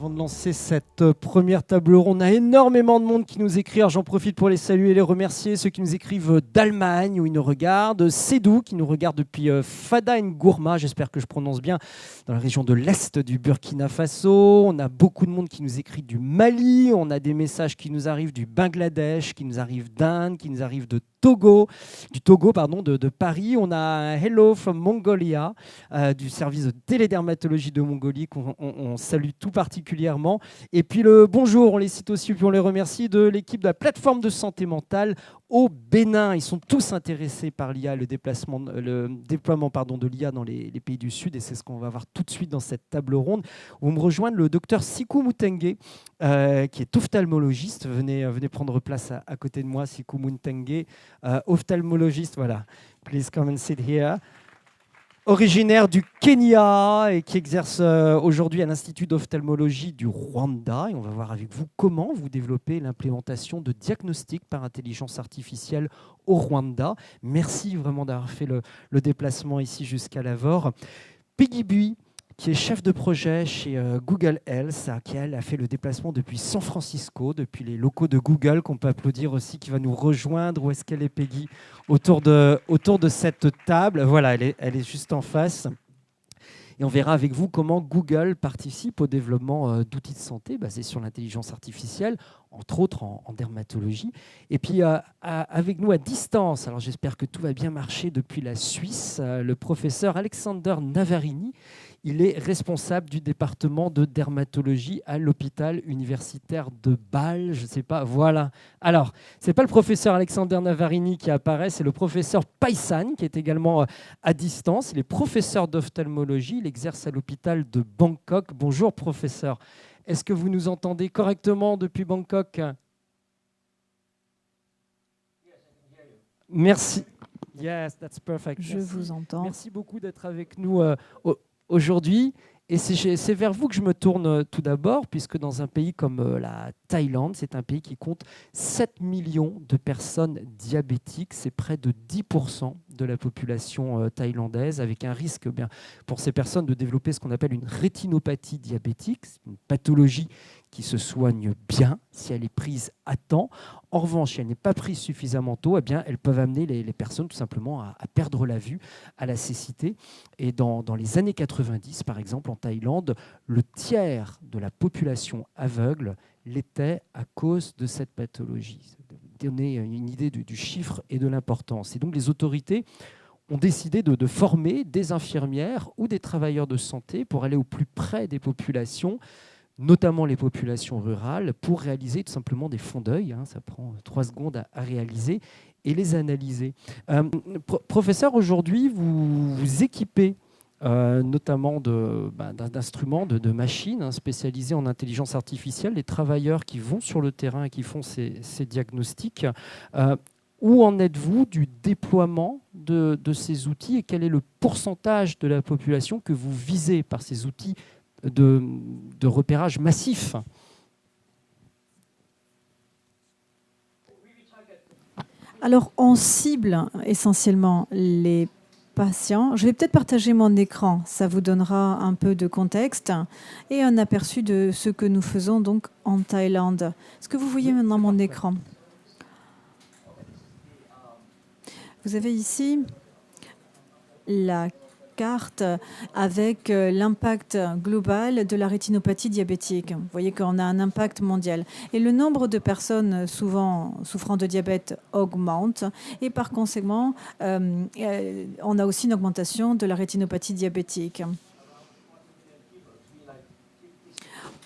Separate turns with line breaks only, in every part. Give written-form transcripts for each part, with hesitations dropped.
Avant de lancer cette première table ronde, on a énormément de monde qui nous écrit. Alors j'en profite pour les saluer et les remercier. Ceux qui nous écrivent d'Allemagne, où ils nous regardent. Sédou, qui nous regarde depuis Fada Ngourma, j'espère que je prononce bien, dans la région de l'Est du Burkina Faso. On a beaucoup de monde qui nous écrit du Mali. On a des messages qui nous arrivent du Bangladesh, qui nous arrivent d'Inde, qui nous arrivent de Togo, de Paris. On a un Hello from Mongolia, du service de télédermatologie de Mongolie, qu'on salue tout particulièrement. Et puis le bonjour, on les cite aussi, puis on les remercie, de l'équipe de la plateforme de santé mentale au Bénin. Ils sont tous intéressés par l'IA, le déploiement de l'IA dans les pays du Sud, et c'est ce qu'on va voir tout de suite dans cette table ronde, où on me rejoint le docteur Sikou Moutengue, qui est ophtalmologiste. Venez prendre place à côté de moi, Sikou Moutengue, ophtalmologiste, voilà. Please come and sit here. Originaire du Kenya et qui exerce aujourd'hui à l'Institut d'ophtalmologie du Rwanda. Et on va voir avec vous comment vous développez l'implémentation de diagnostics par intelligence artificielle au Rwanda. Merci vraiment d'avoir fait le déplacement ici jusqu'à Lavore. Peggy Bui, qui est chef de projet chez Google Health, qui elle a fait le déplacement depuis San Francisco, depuis les locaux de Google, qu'on peut applaudir aussi, qui va nous rejoindre. Où est-ce qu'elle est, Peggy? Autour de cette table. Voilà, elle est juste en face. Et on verra avec vous comment Google participe au développement d'outils de santé basés sur l'intelligence artificielle, entre autres en dermatologie. Et puis avec nous à distance, alors j'espère que tout va bien marcher depuis la Suisse, le professeur Alexander Navarini. Il est responsable du département de dermatologie à l'hôpital universitaire de Bâle. Je ne sais pas, voilà. Alors, ce n'est pas le professeur Alexander Navarini qui apparaît, c'est le professeur Paisan, qui est également à distance. Il est professeur d'ophtalmologie, il exerce à l'hôpital de Bangkok. Bonjour, professeur. Est-ce que vous nous entendez correctement depuis Bangkok? Merci. Yes, that's perfect.
Je vous entends.
Merci beaucoup d'être avec nous aujourd'hui. Et c'est vers vous que je me tourne tout d'abord, puisque dans un pays comme la Thaïlande, c'est un pays qui compte 7 millions de personnes diabétiques. C'est près de 10% de la population thaïlandaise, avec un risque pour ces personnes de développer ce qu'on appelle une rétinopathie diabétique. C'est une pathologie qui se soigne bien si elle est prise à temps. En revanche, si elle n'est pas prise suffisamment tôt, eh bien, elles peuvent amener les personnes tout simplement à perdre la vue, à la cécité. Et dans les années 90, par exemple, en Thaïlande, le tiers de la population aveugle l'était à cause de cette pathologie. Ça donner une idée du chiffre et de l'importance. Et donc, les autorités ont décidé de former des infirmières ou des travailleurs de santé pour aller au plus près des populations, notamment les populations rurales, pour réaliser tout simplement des fonds d'œil. Ça prend 3 secondes à réaliser et les analyser. Professeur, aujourd'hui, vous équipez notamment d'instruments, de machines spécialisées en intelligence artificielle, les travailleurs qui vont sur le terrain et qui font ces diagnostics. Où en êtes-vous du déploiement de ces outils et quel est le pourcentage de la population que vous visez par ces outils de repérage massif?
Alors, on cible essentiellement les patients. Je vais peut-être partager mon écran. Ça vous donnera un peu de contexte et un aperçu de ce que nous faisons donc en Thaïlande. Est-ce que vous voyez maintenant mon écran? Vous avez ici la carte avec l'impact global de la rétinopathie diabétique. Vous voyez qu'on a un impact mondial. Et le nombre de personnes souvent souffrant de diabète augmente. Et par conséquent, on a aussi une augmentation de la rétinopathie diabétique.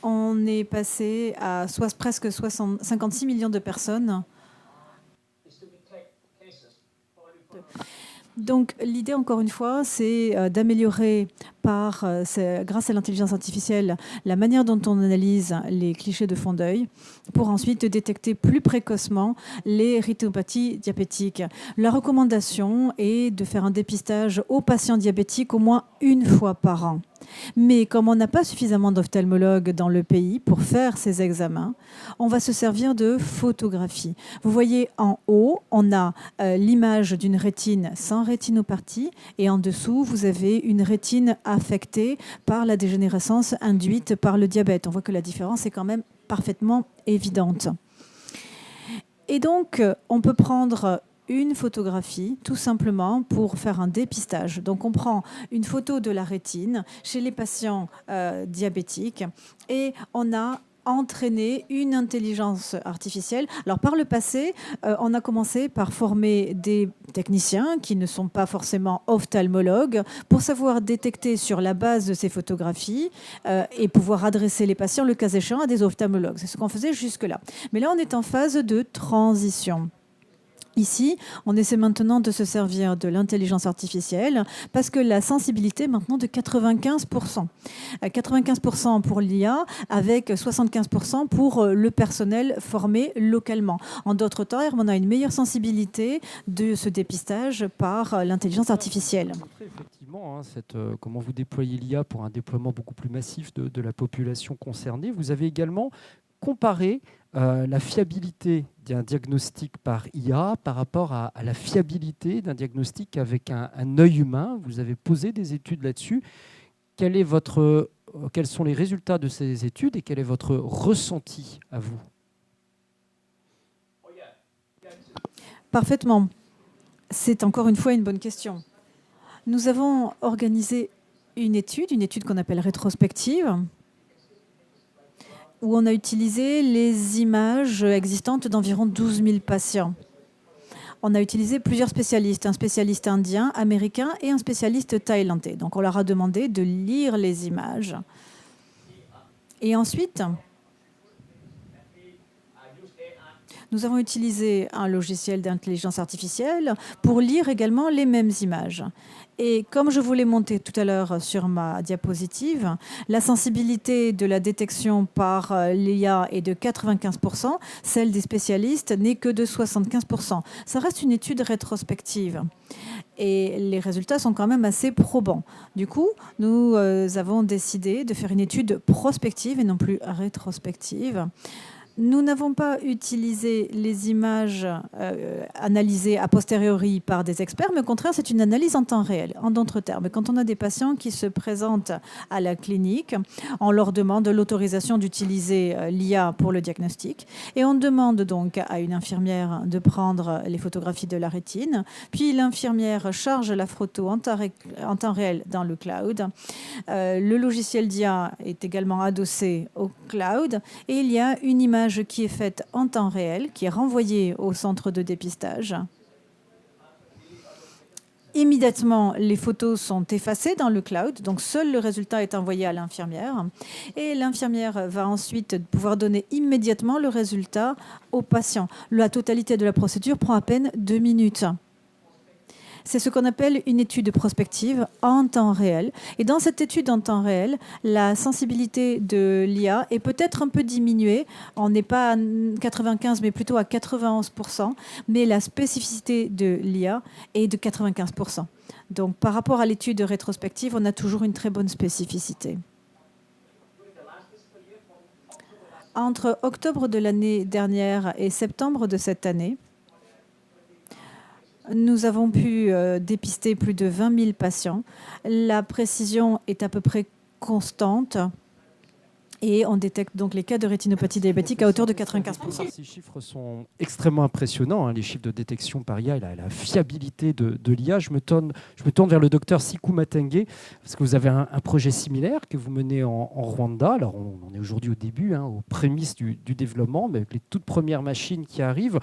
On est passé à presque 56 millions de personnes. Donc l'idée, encore une fois, c'est d'améliorer grâce à l'intelligence artificielle la manière dont on analyse les clichés de fond d'œil pour ensuite détecter plus précocement les rétinopathies diabétiques. La recommandation est de faire un dépistage aux patients diabétiques au moins 1 fois par an. Mais comme on n'a pas suffisamment d'ophtalmologues dans le pays pour faire ces examens, on va se servir de photographie. Vous voyez en haut, on a l'image d'une rétine sans rétinopathie et en dessous, vous avez une rétine affectés par la dégénérescence induite par le diabète. On voit que la différence est quand même parfaitement évidente. Et donc, on peut prendre une photographie, tout simplement, pour faire un dépistage. Donc, on prend une photo de la rétine chez les patients diabétiques et on a entraîné une intelligence artificielle. Alors, par le passé, on a commencé par former des techniciens qui ne sont pas forcément ophtalmologues pour savoir détecter sur la base de ces photographies et pouvoir adresser les patients, le cas échéant, à des ophtalmologues. C'est ce qu'on faisait jusque-là. Mais là, on est en phase de transition. Ici, on essaie maintenant de se servir de l'intelligence artificielle parce que la sensibilité est maintenant de 95%. 95% pour l'IA avec 75% pour le personnel formé localement. En d'autres termes, on a une meilleure sensibilité de ce dépistage par l'intelligence artificielle.
Effectivement, comment vous déployez l'IA pour un déploiement beaucoup plus massif de la population concernée. Vous avez également comparé la fiabilité d'un diagnostic par IA par rapport à la fiabilité d'un diagnostic avec un œil humain. Vous avez posé des études là-dessus. Quels sont les résultats de ces études et quel est votre ressenti à vous?
Parfaitement. C'est encore une fois une bonne question. Nous avons organisé une étude qu'on appelle rétrospective, où on a utilisé les images existantes d'environ 12 000 patients. On a utilisé plusieurs spécialistes, un spécialiste indien, américain et un spécialiste thaïlandais. Donc on leur a demandé de lire les images. Et ensuite, nous avons utilisé un logiciel d'intelligence artificielle pour lire également les mêmes images. Et comme je vous l'ai montré tout à l'heure sur ma diapositive, la sensibilité de la détection par l'IA est de 95%, celle des spécialistes n'est que de 75%. Ça reste une étude rétrospective. Et les résultats sont quand même assez probants. Du coup, nous avons décidé de faire une étude prospective et non plus rétrospective. Nous n'avons pas utilisé les images analysées a posteriori par des experts, mais au contraire, c'est une analyse en temps réel. En d'autres termes, quand on a des patients qui se présentent à la clinique, on leur demande l'autorisation d'utiliser l'IA pour le diagnostic. Et on demande donc à une infirmière de prendre les photographies de la rétine. Puis l'infirmière charge la photo en temps réel dans le cloud. Le logiciel d'IA est également adossé au cloud. Et il y a une image qui est faite en temps réel, qui est renvoyée au centre de dépistage. Immédiatement, les photos sont effacées dans le cloud, donc seul le résultat est envoyé à l'infirmière. Et l'infirmière va ensuite pouvoir donner immédiatement le résultat au patient. La totalité de la procédure prend à peine 2 minutes. C'est ce qu'on appelle une étude prospective en temps réel. Et dans cette étude en temps réel, la sensibilité de l'IA est peut-être un peu diminuée. On n'est pas à 95, mais plutôt à 91%. Mais la spécificité de l'IA est de 95%. Donc, par rapport à l'étude rétrospective, on a toujours une très bonne spécificité. Entre octobre de l'année dernière et septembre de cette année, nous avons pu dépister plus de 20 000 patients. La précision est à peu près constante et on détecte donc les cas de rétinopathie diabétique à hauteur de 95%.
Ces chiffres sont extrêmement impressionnants, les chiffres de détection par IA, la fiabilité de l'IA. Je me tourne vers le docteur Sikou Matengue, parce que vous avez un projet similaire que vous menez en Rwanda. Alors, on est aujourd'hui au début, aux prémices du développement, mais avec les toutes premières machines qui arrivent.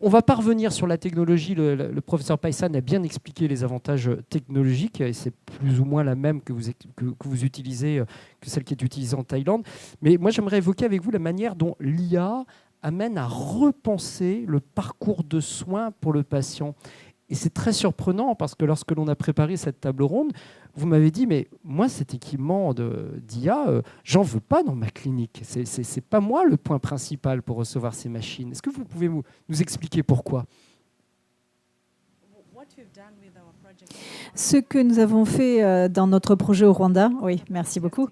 On va pas revenir sur la technologie. Le professeur Paysan a bien expliqué les avantages technologiques, et c'est plus ou moins la même que vous utilisez, que celle qui est utilisée en Thaïlande. Mais moi, j'aimerais évoquer avec vous la manière dont l'IA amène à repenser le parcours de soins pour le patient. Et c'est très surprenant parce que lorsque l'on a préparé cette table ronde, vous m'avez dit, mais moi, cet équipement d'IA, j'en veux pas dans ma clinique. C'est pas moi le point principal pour recevoir ces machines. Est-ce que vous pouvez nous expliquer pourquoi ?
Ce que nous avons fait dans notre projet au Rwanda, oui, merci beaucoup.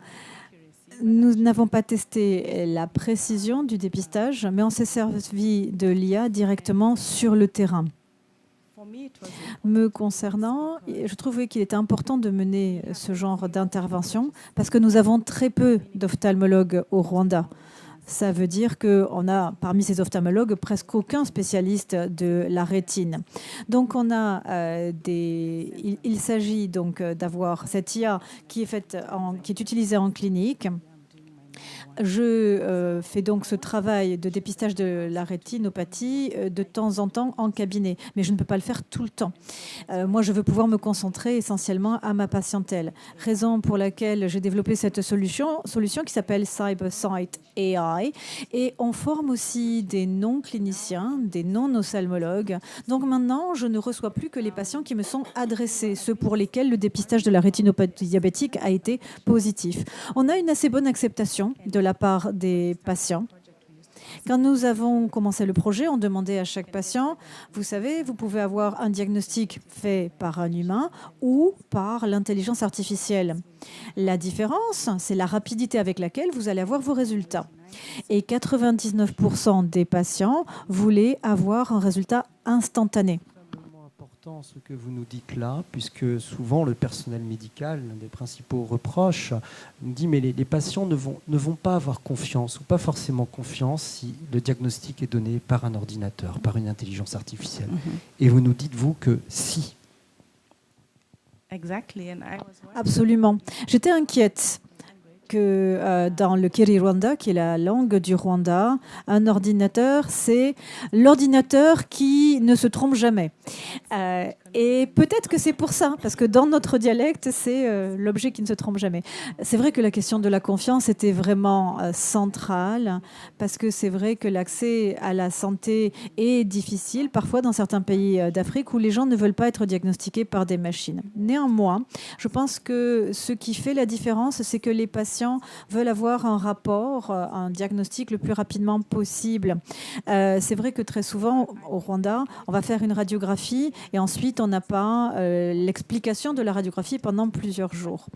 Nous n'avons pas testé la précision du dépistage, mais on s'est servi de l'IA directement sur le terrain. Me concernant, je trouvais qu'il était important de mener ce genre d'intervention parce que nous avons très peu d'ophtalmologues au Rwanda. Ça veut dire qu'on a parmi ces ophtalmologues presque aucun spécialiste de la rétine. Donc il s'agit donc d'avoir cette IA qui est utilisée en clinique. Je fais donc ce travail de dépistage de la rétinopathie de temps en temps en cabinet, mais je ne peux pas le faire tout le temps. Moi, je veux pouvoir me concentrer essentiellement à ma patientèle. Raison pour laquelle j'ai développé cette solution qui s'appelle CyberSight AI. Et on forme aussi des non-cliniciens, des non-ophtalmologues. Donc maintenant, je ne reçois plus que les patients qui me sont adressés, ceux pour lesquels le dépistage de la rétinopathie diabétique a été positif. On a une assez bonne acceptation de la part des patients. Quand nous avons commencé le projet, on demandait à chaque patient, vous savez, vous pouvez avoir un diagnostic fait par un humain ou par l'intelligence artificielle. La différence, c'est la rapidité avec laquelle vous allez avoir vos résultats. Et 99% des patients voulaient avoir un résultat instantané.
Ce que vous nous dites là, puisque souvent le personnel médical, l'un des principaux reproches, nous dit mais les patients ne vont pas avoir confiance ou pas forcément confiance si le diagnostic est donné par un ordinateur, par une intelligence artificielle. Et vous nous dites, vous, que si.
Absolument. J'étais inquiète que dans le Kinyarwanda, qui est la langue du Rwanda, un ordinateur, c'est l'ordinateur qui ne se trompe jamais. Et peut-être que c'est pour ça, parce que dans notre dialecte, c'est l'objet qui ne se trompe jamais. C'est vrai que la question de la confiance était vraiment centrale, parce que c'est vrai que l'accès à la santé est difficile, parfois dans certains pays d'Afrique, où les gens ne veulent pas être diagnostiqués par des machines. Néanmoins, je pense que ce qui fait la différence, c'est que les patients veulent avoir un rapport, un diagnostic le plus rapidement possible. C'est vrai que très souvent, au Rwanda, on va faire une radiographie et ensuite on n'a pas l'explication de la radiographie pendant plusieurs jours.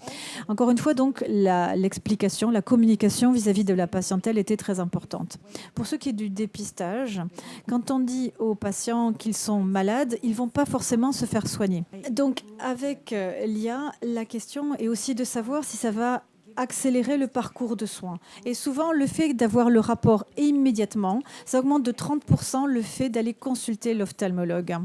Encore une fois, donc, l'explication, la communication vis-à-vis de la patientèle était très importante. Pour ce qui est du dépistage, quand on dit aux patients qu'ils sont malades, ils ne vont pas forcément se faire soigner. Donc, avec l'IA, la question est aussi de savoir si ça va accélérer le parcours de soins. Et souvent, le fait d'avoir le rapport immédiatement, ça augmente de 30% le fait d'aller consulter l'ophtalmologue.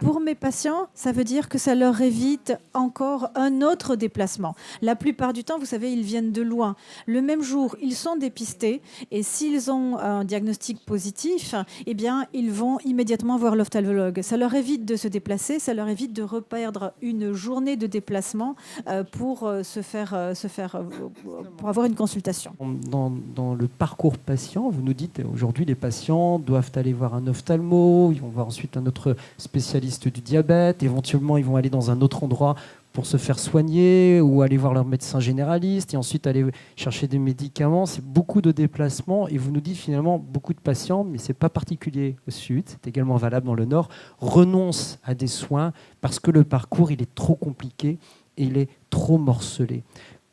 Pour mes patients, ça veut dire que ça leur évite encore un autre déplacement. La plupart du temps, vous savez, ils viennent de loin. Le même jour, ils sont dépistés et s'ils ont un diagnostic positif, eh bien, ils vont immédiatement voir l'ophtalmologue. Ça leur évite de se déplacer, ça leur évite de reperdre une journée de déplacement pour pour avoir une consultation.
Dans le parcours patient, vous nous dites aujourd'hui les patients doivent aller voir un ophtalmo, ils vont voir ensuite un autre spécialiste du diabète, éventuellement ils vont aller dans un autre endroit pour se faire soigner ou aller voir leur médecin généraliste et ensuite aller chercher des médicaments. C'est beaucoup de déplacements et vous nous dites finalement beaucoup de patients, mais ce n'est pas particulier au sud, c'est également valable dans le nord, renoncent à des soins parce que le parcours il est trop compliqué et il est trop morcelé.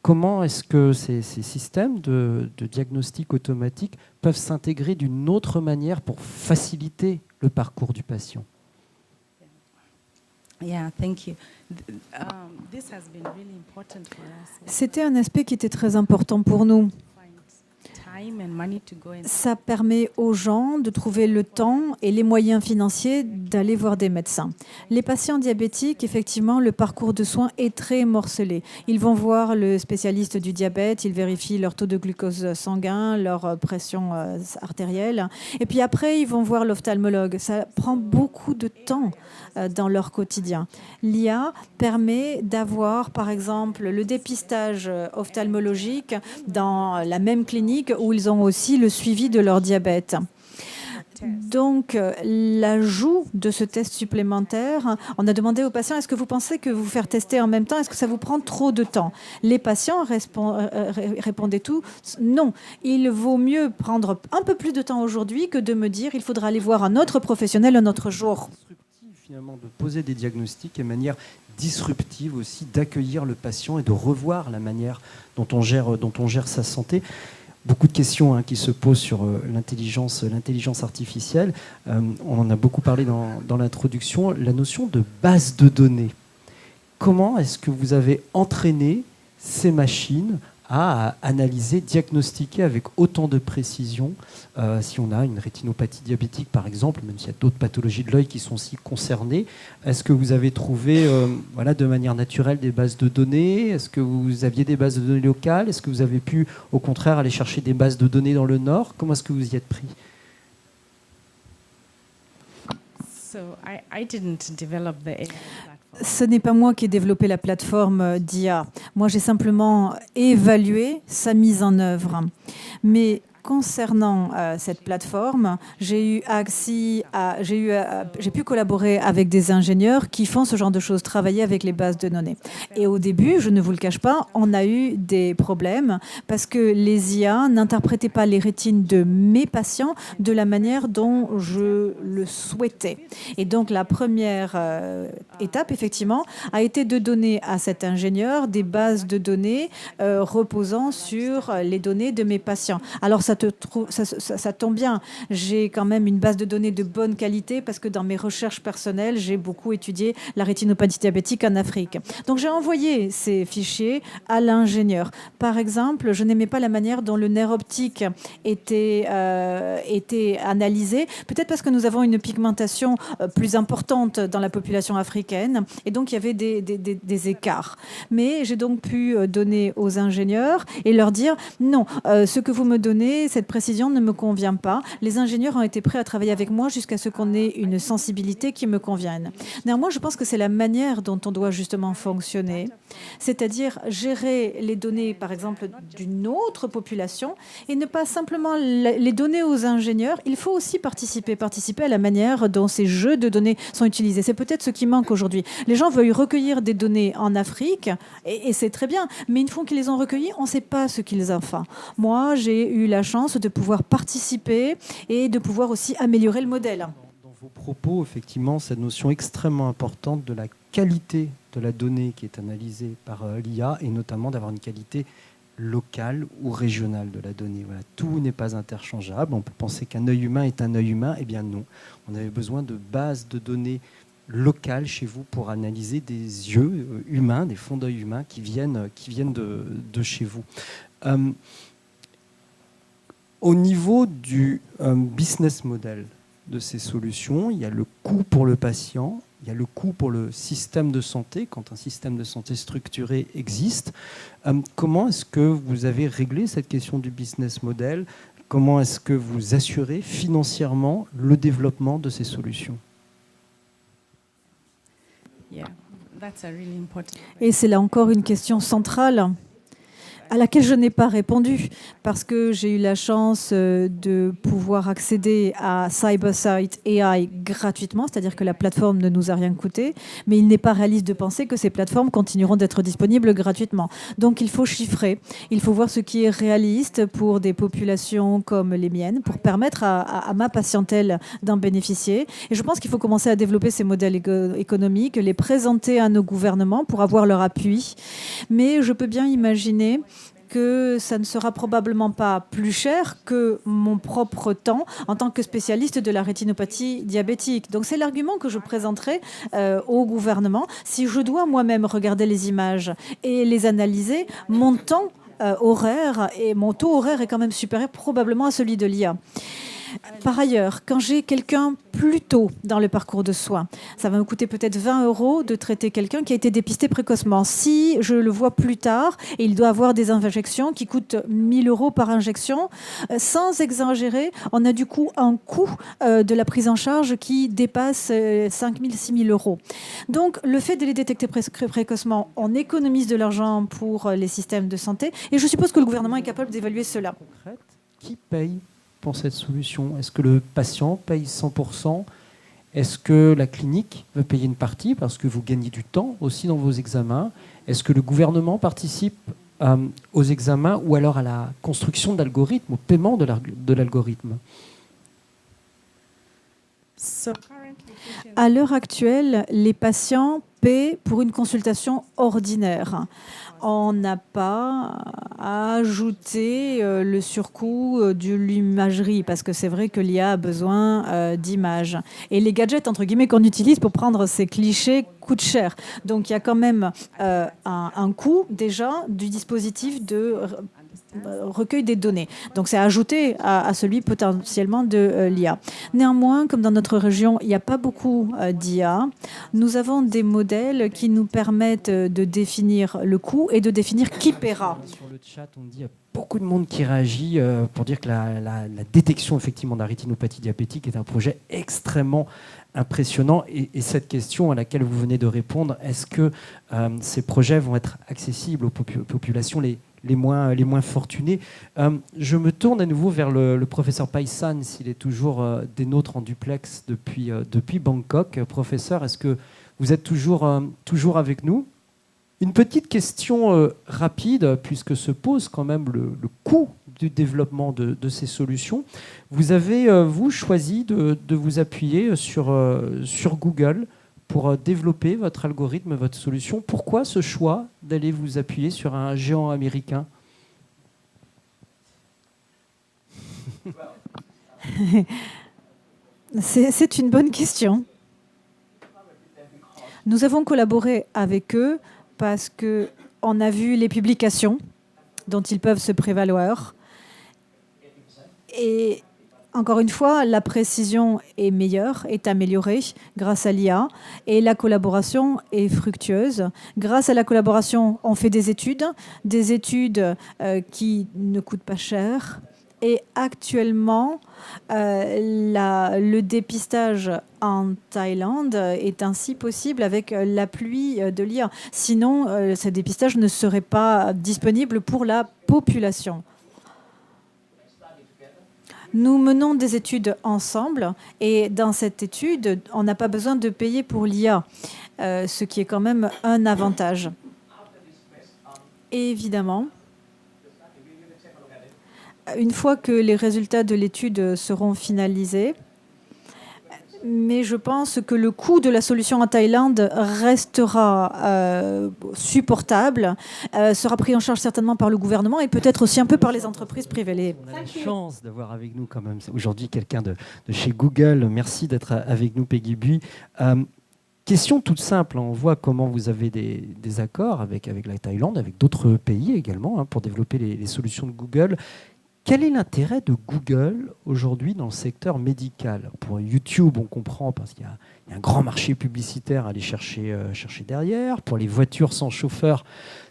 Comment est-ce que ces systèmes de diagnostic automatique peuvent s'intégrer d'une autre manière pour faciliter le parcours du patient?
C'était un aspect qui était très important pour nous. Ça permet aux gens de trouver le temps et les moyens financiers d'aller voir des médecins. Les patients diabétiques, effectivement, le parcours de soins est très morcelé. Ils vont voir le spécialiste du diabète, ils vérifient leur taux de glucose sanguin, leur pression artérielle. Et puis après, ils vont voir l'ophtalmologue. Ça prend beaucoup de temps dans leur quotidien. L'IA permet d'avoir, par exemple, le dépistage ophtalmologique dans la même clinique où ils ont aussi le suivi de leur diabète. Donc, l'ajout de ce test supplémentaire, on a demandé aux patients, est-ce que vous pensez que vous faire tester en même temps, est-ce que ça vous prend trop de temps? Les patients répondaient tous, non. Il vaut mieux prendre un peu plus de temps aujourd'hui que de me dire, il faudra aller voir un autre professionnel un autre jour.
Finalement, de poser des diagnostics et de manière disruptive aussi d'accueillir le patient et de revoir la manière dont on gère sa santé. beaucoup de questions qui se posent sur l'intelligence artificielle. On en a beaucoup parlé dans l'introduction. La notion de base de données. Comment est-ce que vous avez entraîné ces machines à analyser, diagnostiquer avec autant de précision si on a une rétinopathie diabétique, par exemple, même s'il y a d'autres pathologies de l'œil qui sont aussi concernées. Est-ce que vous avez trouvé de manière naturelle des bases de données? Est-ce que vous aviez des bases de données locales? Est-ce que vous avez pu, au contraire, aller chercher des bases de données dans le Nord? Comment est-ce que vous y êtes pris?
Ce n'est pas moi qui ai développé la plateforme d'IA. Moi, j'ai simplement évalué sa mise en œuvre. Mais concernant cette plateforme, j'ai pu collaborer avec des ingénieurs qui font ce genre de choses, travailler avec les bases de données. Et au début, je ne vous le cache pas, on a eu des problèmes parce que les IA n'interprétaient pas les rétines de mes patients de la manière dont je le souhaitais. Et donc, la première étape, effectivement, a été de donner à cet ingénieur des bases de données reposant sur les données de mes patients. Alors, ça tombe bien. J'ai quand même une base de données de bonne qualité parce que dans mes recherches personnelles, j'ai beaucoup étudié la rétinopathie diabétique en Afrique. Donc, j'ai envoyé ces fichiers à l'ingénieur. Par exemple, je n'aimais pas la manière dont le nerf optique était analysé, peut-être parce que nous avons une pigmentation plus importante dans la population africaine et donc il y avait des écarts. Mais j'ai donc pu donner aux ingénieurs et leur dire non, ce que vous me donnez, cette précision ne me convient pas. Les ingénieurs ont été prêts à travailler avec moi jusqu'à ce qu'on ait une sensibilité qui me convienne. Néanmoins, je pense que c'est la manière dont on doit justement fonctionner, c'est-à-dire gérer les données, par exemple, d'une autre population et ne pas simplement les donner aux ingénieurs. Il faut aussi participer à la manière dont ces jeux de données sont utilisés. C'est peut-être ce qui manque aujourd'hui. Les gens veulent recueillir des données en Afrique et c'est très bien, mais une fois qu'ils les ont recueillies, on ne sait pas ce qu'ils en font. Moi, j'ai eu la chance de pouvoir participer et de pouvoir aussi améliorer le modèle.
Dans vos propos, effectivement, cette notion extrêmement importante de la qualité de la donnée qui est analysée par l'IA et notamment d'avoir une qualité locale ou régionale de la donnée. Voilà, tout n'est pas interchangeable. On peut penser qu'un œil humain est un œil humain. Eh bien non. On avait besoin de bases de données locales chez vous pour analyser des yeux humains, des fonds d'œil humains qui viennent de chez vous. Au niveau du business model de ces solutions, il y a le coût pour le patient, il y a le coût pour le système de santé, quand un système de santé structuré existe. Comment est-ce que vous avez réglé cette question du business model? Comment est-ce que vous assurez financièrement le développement de ces solutions?
Et c'est là encore une question centrale à laquelle je n'ai pas répondu parce que j'ai eu la chance de pouvoir accéder à CyberSight AI gratuitement, c'est-à-dire que la plateforme ne nous a rien coûté, mais il n'est pas réaliste de penser que ces plateformes continueront d'être disponibles gratuitement. Donc il faut chiffrer, il faut voir ce qui est réaliste pour des populations comme les miennes, pour permettre à ma patientèle d'en bénéficier. Et je pense qu'il faut commencer à développer ces modèles économiques, les présenter à nos gouvernements pour avoir leur appui. Mais je peux bien imaginer que ça ne sera probablement pas plus cher que mon propre temps en tant que spécialiste de la rétinopathie diabétique. Donc c'est l'argument que je présenterai au gouvernement. Si je dois moi-même regarder les images et les analyser, mon temps horaire et mon taux horaire est quand même supérieur probablement à celui de l'IA. Par ailleurs, quand j'ai quelqu'un plus tôt dans le parcours de soins, ça va me coûter peut-être 20 € de traiter quelqu'un qui a été dépisté précocement. Si je le vois plus tard et il doit avoir des injections qui coûtent 1 000 € par injection, sans exagérer, on a du coup un coût de la prise en charge qui dépasse 5 000, 6 000 €. Donc, le fait de les détecter précocement, on économise de l'argent pour les systèmes de santé et je suppose que le gouvernement est capable d'évaluer cela.
Qui paye pour cette solution? Est-ce que le patient paye 100%? Est-ce que la clinique veut payer une partie parce que vous gagnez du temps aussi dans vos examens? Est-ce que le gouvernement participe aux examens ou alors à la construction d'algorithmes, au paiement de l'algorithme?
À l'heure actuelle, les patients paie pour une consultation ordinaire. On n'a pas ajouté le surcoût de l'imagerie, parce que c'est vrai que l'IA a besoin d'images. Et les gadgets, entre guillemets, qu'on utilise pour prendre ces clichés coûtent cher. Donc il y a quand même un coût déjà du dispositif de recueil des données. Donc c'est ajouté à celui potentiellement de l'IA. Néanmoins, comme dans notre région, il n'y a pas beaucoup d'IA, nous avons des modèles qui nous permettent de définir le coût et de définir qui paiera.
Sur le chat, on dit qu'il y a beaucoup de monde qui réagit pour dire que la détection effectivement de la rétinopathie diabétique est un projet extrêmement impressionnant. Et cette question à laquelle vous venez de répondre, est-ce que ces projets vont être accessibles aux populations les moins fortunés? Je me tourne à nouveau vers le professeur Paisan, s'il est toujours des nôtres en duplex depuis Bangkok. Professeur, est-ce que vous êtes toujours avec nous? Une petite question rapide, puisque se pose quand même le coût du développement de ces solutions. Vous avez, vous, choisi de vous appuyer sur Google pour développer votre algorithme, votre solution. Pourquoi ce choix d'aller vous appuyer sur un géant américain?
C'est une bonne question. Nous avons collaboré avec eux parce qu'on a vu les publications dont ils peuvent se prévaloir. Et encore une fois, la précision est meilleure, est améliorée grâce à l'IA et la collaboration est fructueuse. Grâce à la collaboration, on fait des études qui ne coûtent pas cher. Et actuellement, le dépistage en Thaïlande est ainsi possible avec l'appui de l'IA. Sinon, ce dépistage ne serait pas disponible pour la population. Nous menons des études ensemble et dans cette étude, on n'a pas besoin de payer pour l'IA, ce qui est quand même un avantage. Et évidemment, une fois que les résultats de l'étude seront finalisés, mais je pense que le coût de la solution en Thaïlande restera supportable, sera pris en charge certainement par le gouvernement et peut-être aussi un peu par les entreprises privées.
On a la chance d'avoir avec nous quand même aujourd'hui quelqu'un de chez Google. Merci d'être avec nous, Peggy Bui. Question toute simple, on voit comment vous avez des accords avec la Thaïlande, avec d'autres pays également, pour développer les solutions de Google. Quel est l'intérêt de Google aujourd'hui dans le secteur médical? Pour YouTube, on comprend parce qu'il y a un grand marché publicitaire à aller chercher derrière. Pour les voitures sans chauffeur,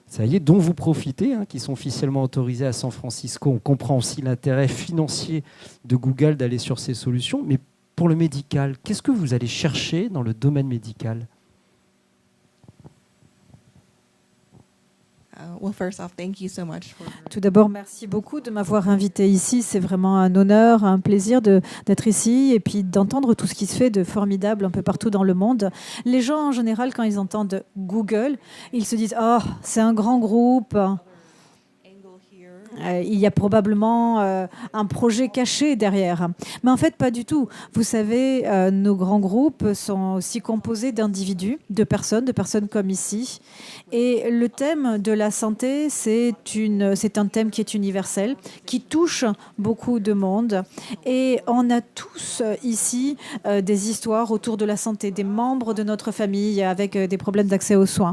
ça y est, dont vous profitez, qui sont officiellement autorisées à San Francisco, on comprend aussi l'intérêt financier de Google d'aller sur ces solutions. Mais pour le médical, qu'est-ce que vous allez chercher dans le domaine médical?
Tout d'abord, merci beaucoup de m'avoir invité ici. C'est vraiment un honneur, un plaisir d'être ici et puis d'entendre tout ce qui se fait de formidable un peu partout dans le monde. Les gens, en général, quand ils entendent Google, ils se disent « Oh, c'est un grand groupe ». Il y a probablement un projet caché derrière. Mais en fait, pas du tout. Vous savez, nos grands groupes sont aussi composés d'individus, de personnes comme ici. Et le thème de la santé, c'est un thème qui est universel, qui touche beaucoup de monde. Et on a tous ici des histoires autour de la santé, des membres de notre famille avec des problèmes d'accès aux soins.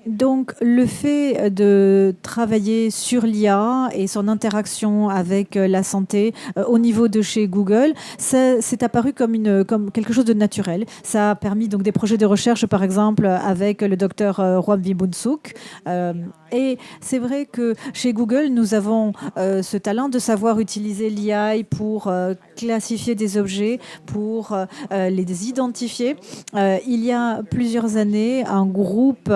Donc, le fait de travailler sur l'IA et son interaction avec la santé au niveau de chez Google, c'est apparu comme quelque chose de naturel. Ça a permis donc des projets de recherche, par exemple, avec le docteur Rwam Wibunsuk. Et c'est vrai que chez Google, nous avons ce talent de savoir utiliser l'IA pour classifier des objets, pour les identifier. Il y a plusieurs années, un groupe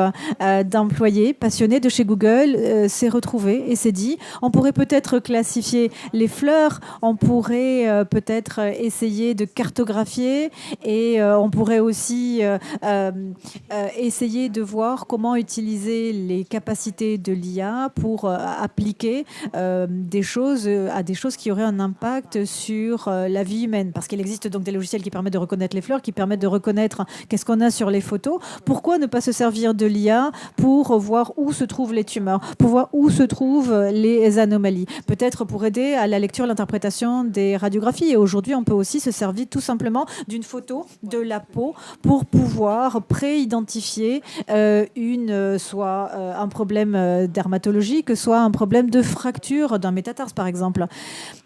d'employés passionnés de chez Google s'est retrouvé et s'est dit, on pourrait peut-être classifier les fleurs, on pourrait peut-être essayer de cartographier et on pourrait aussi essayer de voir comment utiliser les capacités de l'IA pour appliquer des choses qui auraient un impact sur la vie humaine. Parce qu'il existe donc des logiciels qui permettent de reconnaître les fleurs, qui permettent de reconnaître qu'est-ce qu'on a sur les photos. Pourquoi ne pas se servir de l'IA pour voir où se trouvent les tumeurs, pour voir où se trouvent les anomalies, peut-être pour aider à la lecture et l'interprétation des radiographies. Et aujourd'hui, on peut aussi se servir tout simplement d'une photo de la peau pour pouvoir pré-identifier soit un problème dermatologique, soit un problème de fracture d'un métatarse, par exemple.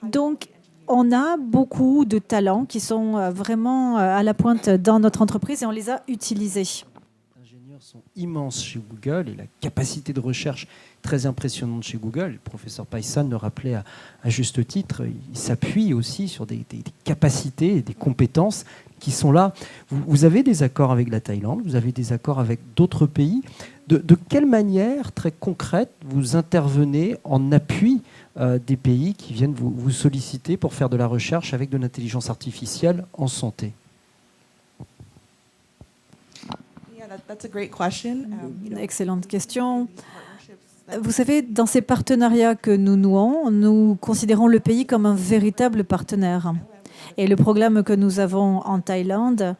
Donc, on a beaucoup de talents qui sont vraiment à la pointe dans notre entreprise et on les a utilisés.
Les ingénieurs sont immenses chez Google et la capacité de recherche très impressionnante chez Google. Le professeur Paysan le rappelait à juste titre, il s'appuie aussi sur des capacités et des compétences qui sont là. Vous avez des accords avec la Thaïlande, vous avez des accords avec d'autres pays. De quelle manière très concrète vous intervenez en appui des pays qui viennent vous solliciter pour faire de la recherche avec de l'intelligence artificielle en santé?
Excellente question. Vous savez, dans ces partenariats que nous nouons, nous considérons le pays comme un véritable partenaire. Et le programme que nous avons en Thaïlande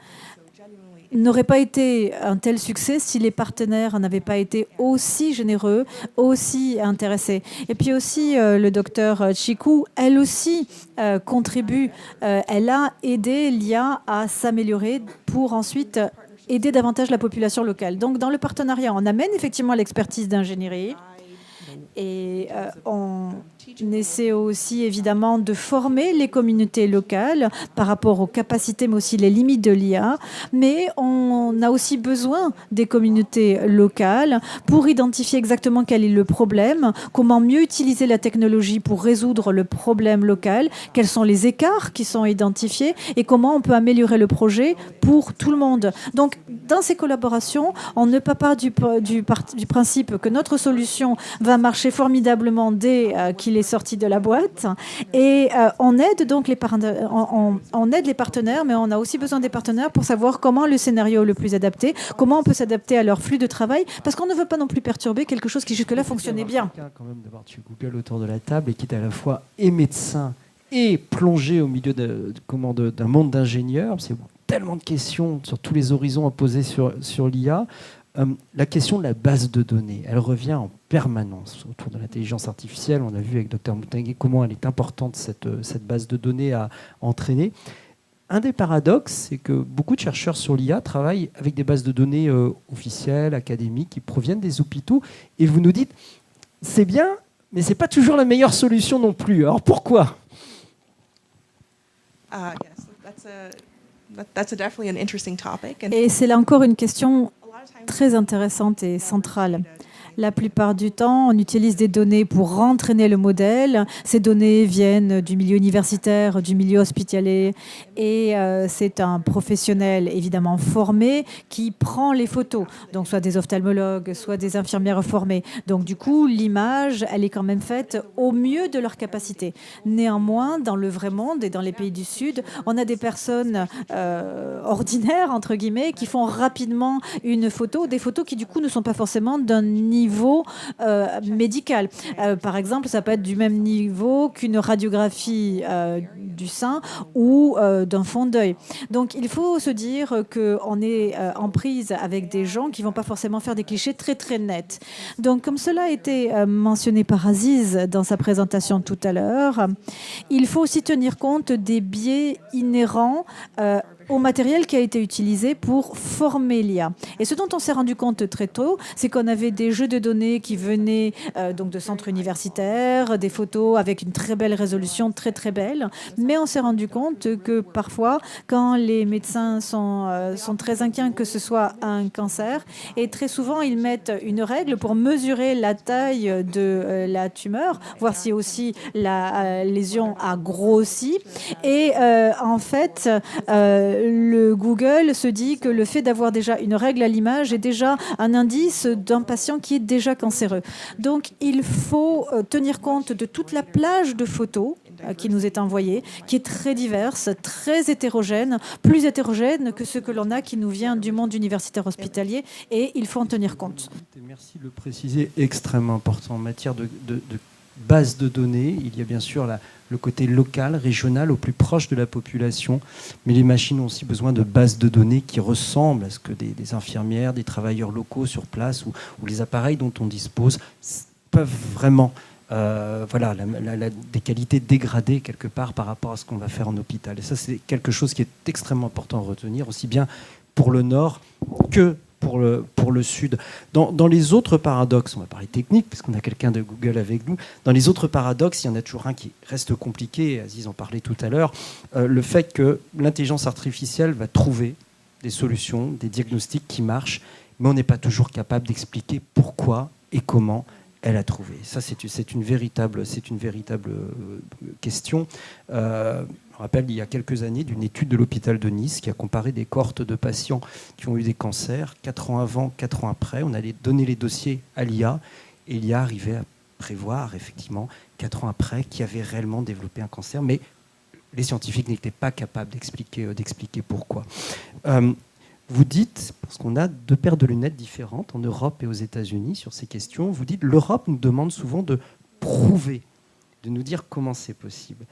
n'aurait pas été un tel succès si les partenaires n'avaient pas été aussi généreux, aussi intéressés. Et puis aussi, le docteur Chikou, elle aussi contribue. Elle a aidé l'IA à s'améliorer pour ensuite aider davantage la population locale. Donc, dans le partenariat, on amène effectivement l'expertise d'ingénierie. Et on essaie aussi évidemment de former les communautés locales par rapport aux capacités mais aussi les limites de l'IA. Mais on a aussi besoin des communautés locales pour identifier exactement quel est le problème, comment mieux utiliser la technologie pour résoudre le problème local, quels sont les écarts qui sont identifiés et comment on peut améliorer le projet pour tout le monde. Donc dans ces collaborations, on ne part pas du principe que notre solution va marcher formidablement dès qu'il est sorti de la boîte. Et on aide donc on aide les partenaires, mais on a aussi besoin des partenaires pour savoir comment le scénario le plus adapté, comment on peut s'adapter à leur flux de travail, parce qu'on ne veut pas non plus perturber quelque chose qui jusque-là fonctionnait bien.
Quand même d'avoir chez Google autour de la table et qui est à la fois et médecin et plongé au milieu d'un monde d'ingénieurs. C'est tellement de questions sur tous les horizons à poser sur l'IA. La question de la base de données, elle revient en permanence autour de l'intelligence artificielle. On a vu avec Dr Moutangué comment elle est importante, cette base de données à entraîner. Un des paradoxes, c'est que beaucoup de chercheurs sur l'IA travaillent avec des bases de données officielles, académiques, qui proviennent des hôpitaux. Et vous nous dites, c'est bien, mais ce n'est pas toujours la meilleure solution non plus. Alors pourquoi ?
Et c'est là encore une question très intéressante et centrale. La plupart du temps, on utilise des données pour entraîner le modèle. Ces données viennent du milieu universitaire, du milieu hospitalier. Et c'est un professionnel évidemment formé qui prend les photos. Donc soit des ophtalmologues, soit des infirmières formées. Donc du coup, l'image, elle est quand même faite au mieux de leur capacité. Néanmoins, dans le vrai monde et dans les pays du Sud, on a des personnes ordinaires, entre guillemets, qui font rapidement une photo. Des photos qui du coup ne sont pas forcément d'un niveau médical. Par exemple, ça peut être du même niveau qu'une radiographie du sein ou d'un fond d'œil. Donc, il faut se dire qu'on est en prise avec des gens qui ne vont pas forcément faire des clichés très, très nets. Donc, comme cela a été mentionné par Aziz dans sa présentation tout à l'heure, il faut aussi tenir compte des biais inhérents au matériel qui a été utilisé pour former l'IA. Et ce dont on s'est rendu compte très tôt, c'est qu'on avait des jeux de de données qui venaient donc de centres universitaires, des photos avec une très belle résolution, très très belle. Mais on s'est rendu compte que parfois, quand les médecins sont très inquiets que ce soit un cancer, et très souvent ils mettent une règle pour mesurer la taille de la tumeur, voir si aussi la lésion a grossi. Et en fait, le Google se dit que le fait d'avoir déjà une règle à l'image est déjà un indice d'un patient qui est déjà cancéreux. Donc, il faut tenir compte de toute la plage de photos qui nous est envoyée, qui est très diverse, très hétérogène, plus hétérogène que ce que l'on a qui nous vient du monde universitaire hospitalier, et il faut en tenir compte.
Merci de le préciser, extrêmement important en matière de base de données. Il y a bien sûr le côté local, régional, au plus proche de la population, mais les machines ont aussi besoin de bases de données qui ressemblent à ce que des infirmières, des travailleurs locaux sur place ou les appareils dont on dispose peuvent vraiment des qualités dégradées quelque part par rapport à ce qu'on va faire en hôpital. Et ça, c'est quelque chose qui est extrêmement important à retenir, aussi bien pour le Nord que pour le Sud. Dans les autres paradoxes, on va parler technique, puisqu'on a quelqu'un de Google avec nous, dans les autres paradoxes, il y en a toujours un qui reste compliqué, Aziz en parlait tout à l'heure, le fait que l'intelligence artificielle va trouver des solutions, des diagnostics qui marchent, mais on n'est pas toujours capable d'expliquer pourquoi et comment elle a trouvé. Ça, c'est une véritable question. Je me rappelle, il y a quelques années, d'une étude de l'hôpital de Nice qui a comparé des cohortes de patients qui ont eu des cancers, 4 ans avant, 4 ans après. On allait donner les dossiers à l'IA, et l'IA arrivait à prévoir, effectivement, 4 ans après, qui avait réellement développé un cancer, mais les scientifiques n'étaient pas capables d'expliquer pourquoi. Vous dites, parce qu'on a 2 paires de lunettes différentes en Europe et aux États-Unis sur ces questions, vous dites l'Europe nous demande souvent de prouver, de nous dire comment c'est possible.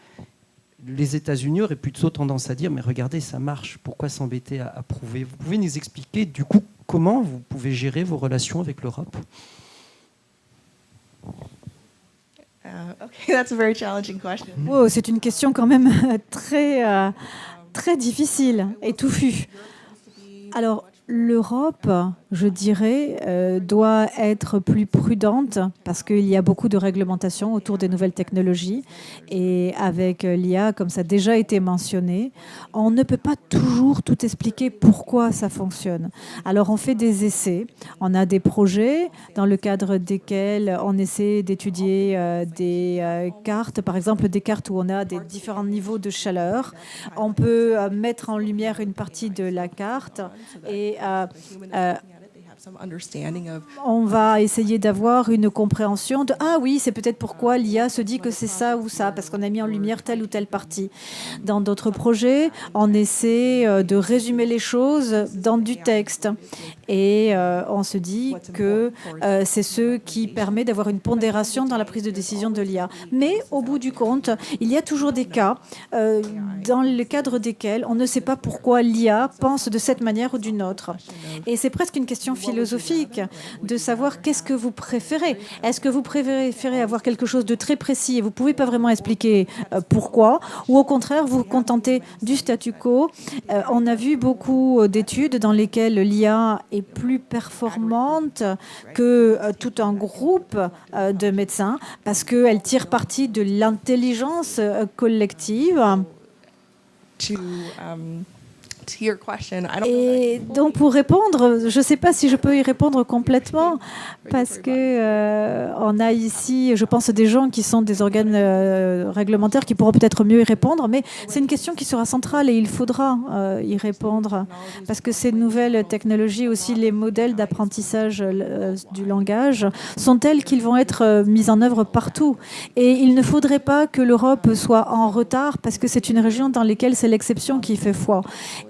Les États-Unis auraient plutôt tendance à dire mais regardez, ça marche, pourquoi s'embêter à prouver? Vous pouvez nous expliquer du coup comment vous pouvez gérer vos relations avec l'Europe?
Okay, that's a very challenging question.
Oh, c'est une question quand même très difficile et touffue. Alors, l'Europe, je dirais, doit être plus prudente parce qu'il y a beaucoup de réglementations autour des nouvelles technologies. Et avec l'IA, comme ça a déjà été mentionné, on ne peut pas toujours tout expliquer pourquoi ça fonctionne. Alors, on fait des essais. On a des projets dans le cadre desquels on essaie d'étudier des cartes, par exemple des cartes où on a des différents niveaux de chaleur. On peut mettre en lumière une partie de la carte et on va essayer d'avoir une compréhension de « Ah oui, c'est peut-être pourquoi l'IA se dit que c'est ça ou ça, parce qu'on a mis en lumière telle ou telle partie. » Dans d'autres projets, on essaie de résumer les choses dans du texte. Et on se dit que c'est ce qui permet d'avoir une pondération dans la prise de décision de l'IA. Mais au bout du compte, il y a toujours des cas dans le cadre desquels on ne sait pas pourquoi l'IA pense de cette manière ou d'une autre. Et c'est presque une question philosophique de savoir qu'est-ce que vous préférez. Est-ce que vous préférez avoir quelque chose de très précis et vous ne pouvez pas vraiment expliquer pourquoi, ou au contraire vous vous contentez du statu quo? On a vu beaucoup d'études dans lesquelles l'IA est plus performante que tout un groupe de médecins parce qu'elle tire parti de l'intelligence collective. Et donc pour répondre, je ne sais pas si je peux y répondre complètement parce que on a ici, je pense, des gens qui sont des organes réglementaires qui pourront peut-être mieux y répondre, mais c'est une question qui sera centrale et il faudra y répondre parce que ces nouvelles technologies, aussi les modèles d'apprentissage du langage, sont tels qu'ils vont être mis en œuvre partout. Et il ne faudrait pas que l'Europe soit en retard parce que c'est une région dans laquelle c'est l'exception qui fait foi.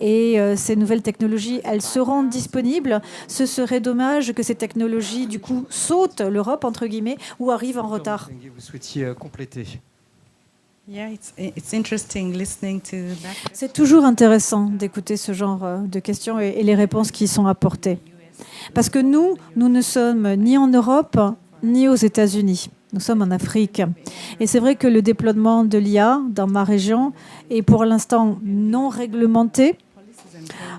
Et ces nouvelles technologies, elles seront disponibles. Ce serait dommage que ces technologies, du coup, sautent l'Europe, entre guillemets, ou arrivent en retard.
Vous souhaitiez compléter?
C'est toujours intéressant d'écouter ce genre de questions et les réponses qui y sont apportées. Parce que nous ne sommes ni en Europe, ni aux États-Unis. Nous sommes en Afrique. Et c'est vrai que le déploiement de l'IA dans ma région est pour l'instant non réglementé.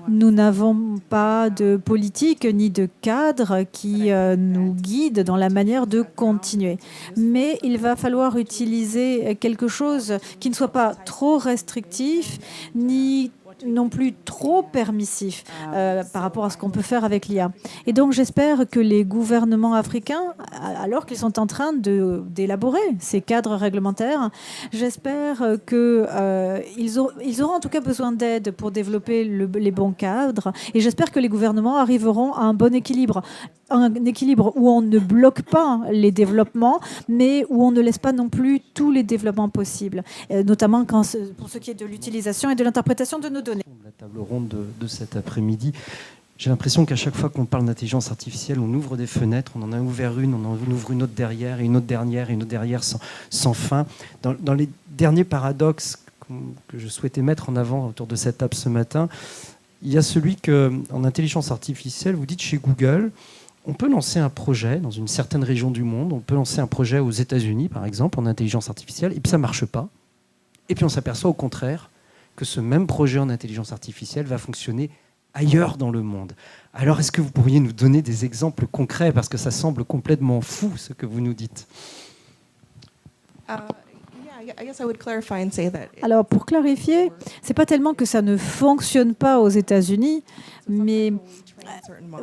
Nous n'avons pas de politique ni de cadre qui nous guide dans la manière de continuer. Mais il va falloir utiliser quelque chose qui ne soit pas trop restrictif ni non plus trop permissif par rapport à ce qu'on peut faire avec l'IA. Et donc j'espère que les gouvernements africains, alors qu'ils sont en train d'élaborer ces cadres réglementaires, j'espère qu'ils auront en tout cas besoin d'aide pour développer les bons cadres. Et j'espère que les gouvernements arriveront à un bon équilibre. Un équilibre où on ne bloque pas les développements, mais où on ne laisse pas non plus tous les développements possibles, notamment pour ce qui est de l'utilisation et de l'interprétation de nos données.
La table ronde de cet après-midi, j'ai l'impression qu'à chaque fois qu'on parle d'intelligence artificielle, on ouvre des fenêtres, on en a ouvert une, on en ouvre une autre derrière, et une autre dernière, et une autre derrière sans fin. Dans les derniers paradoxes que je souhaitais mettre en avant autour de cette table ce matin, il y a celui qu'en intelligence artificielle, vous dites chez Google, on peut lancer un projet dans une certaine région du monde, on peut lancer un projet aux États-Unis, par exemple, en intelligence artificielle, et puis ça ne marche pas. Et puis on s'aperçoit au contraire que ce même projet en intelligence artificielle va fonctionner ailleurs dans le monde. Alors, est-ce que vous pourriez nous donner des exemples concrets, parce que ça semble complètement fou, ce que vous nous dites?
Alors, pour clarifier, c'est pas tellement que ça ne fonctionne pas aux États-Unis, mais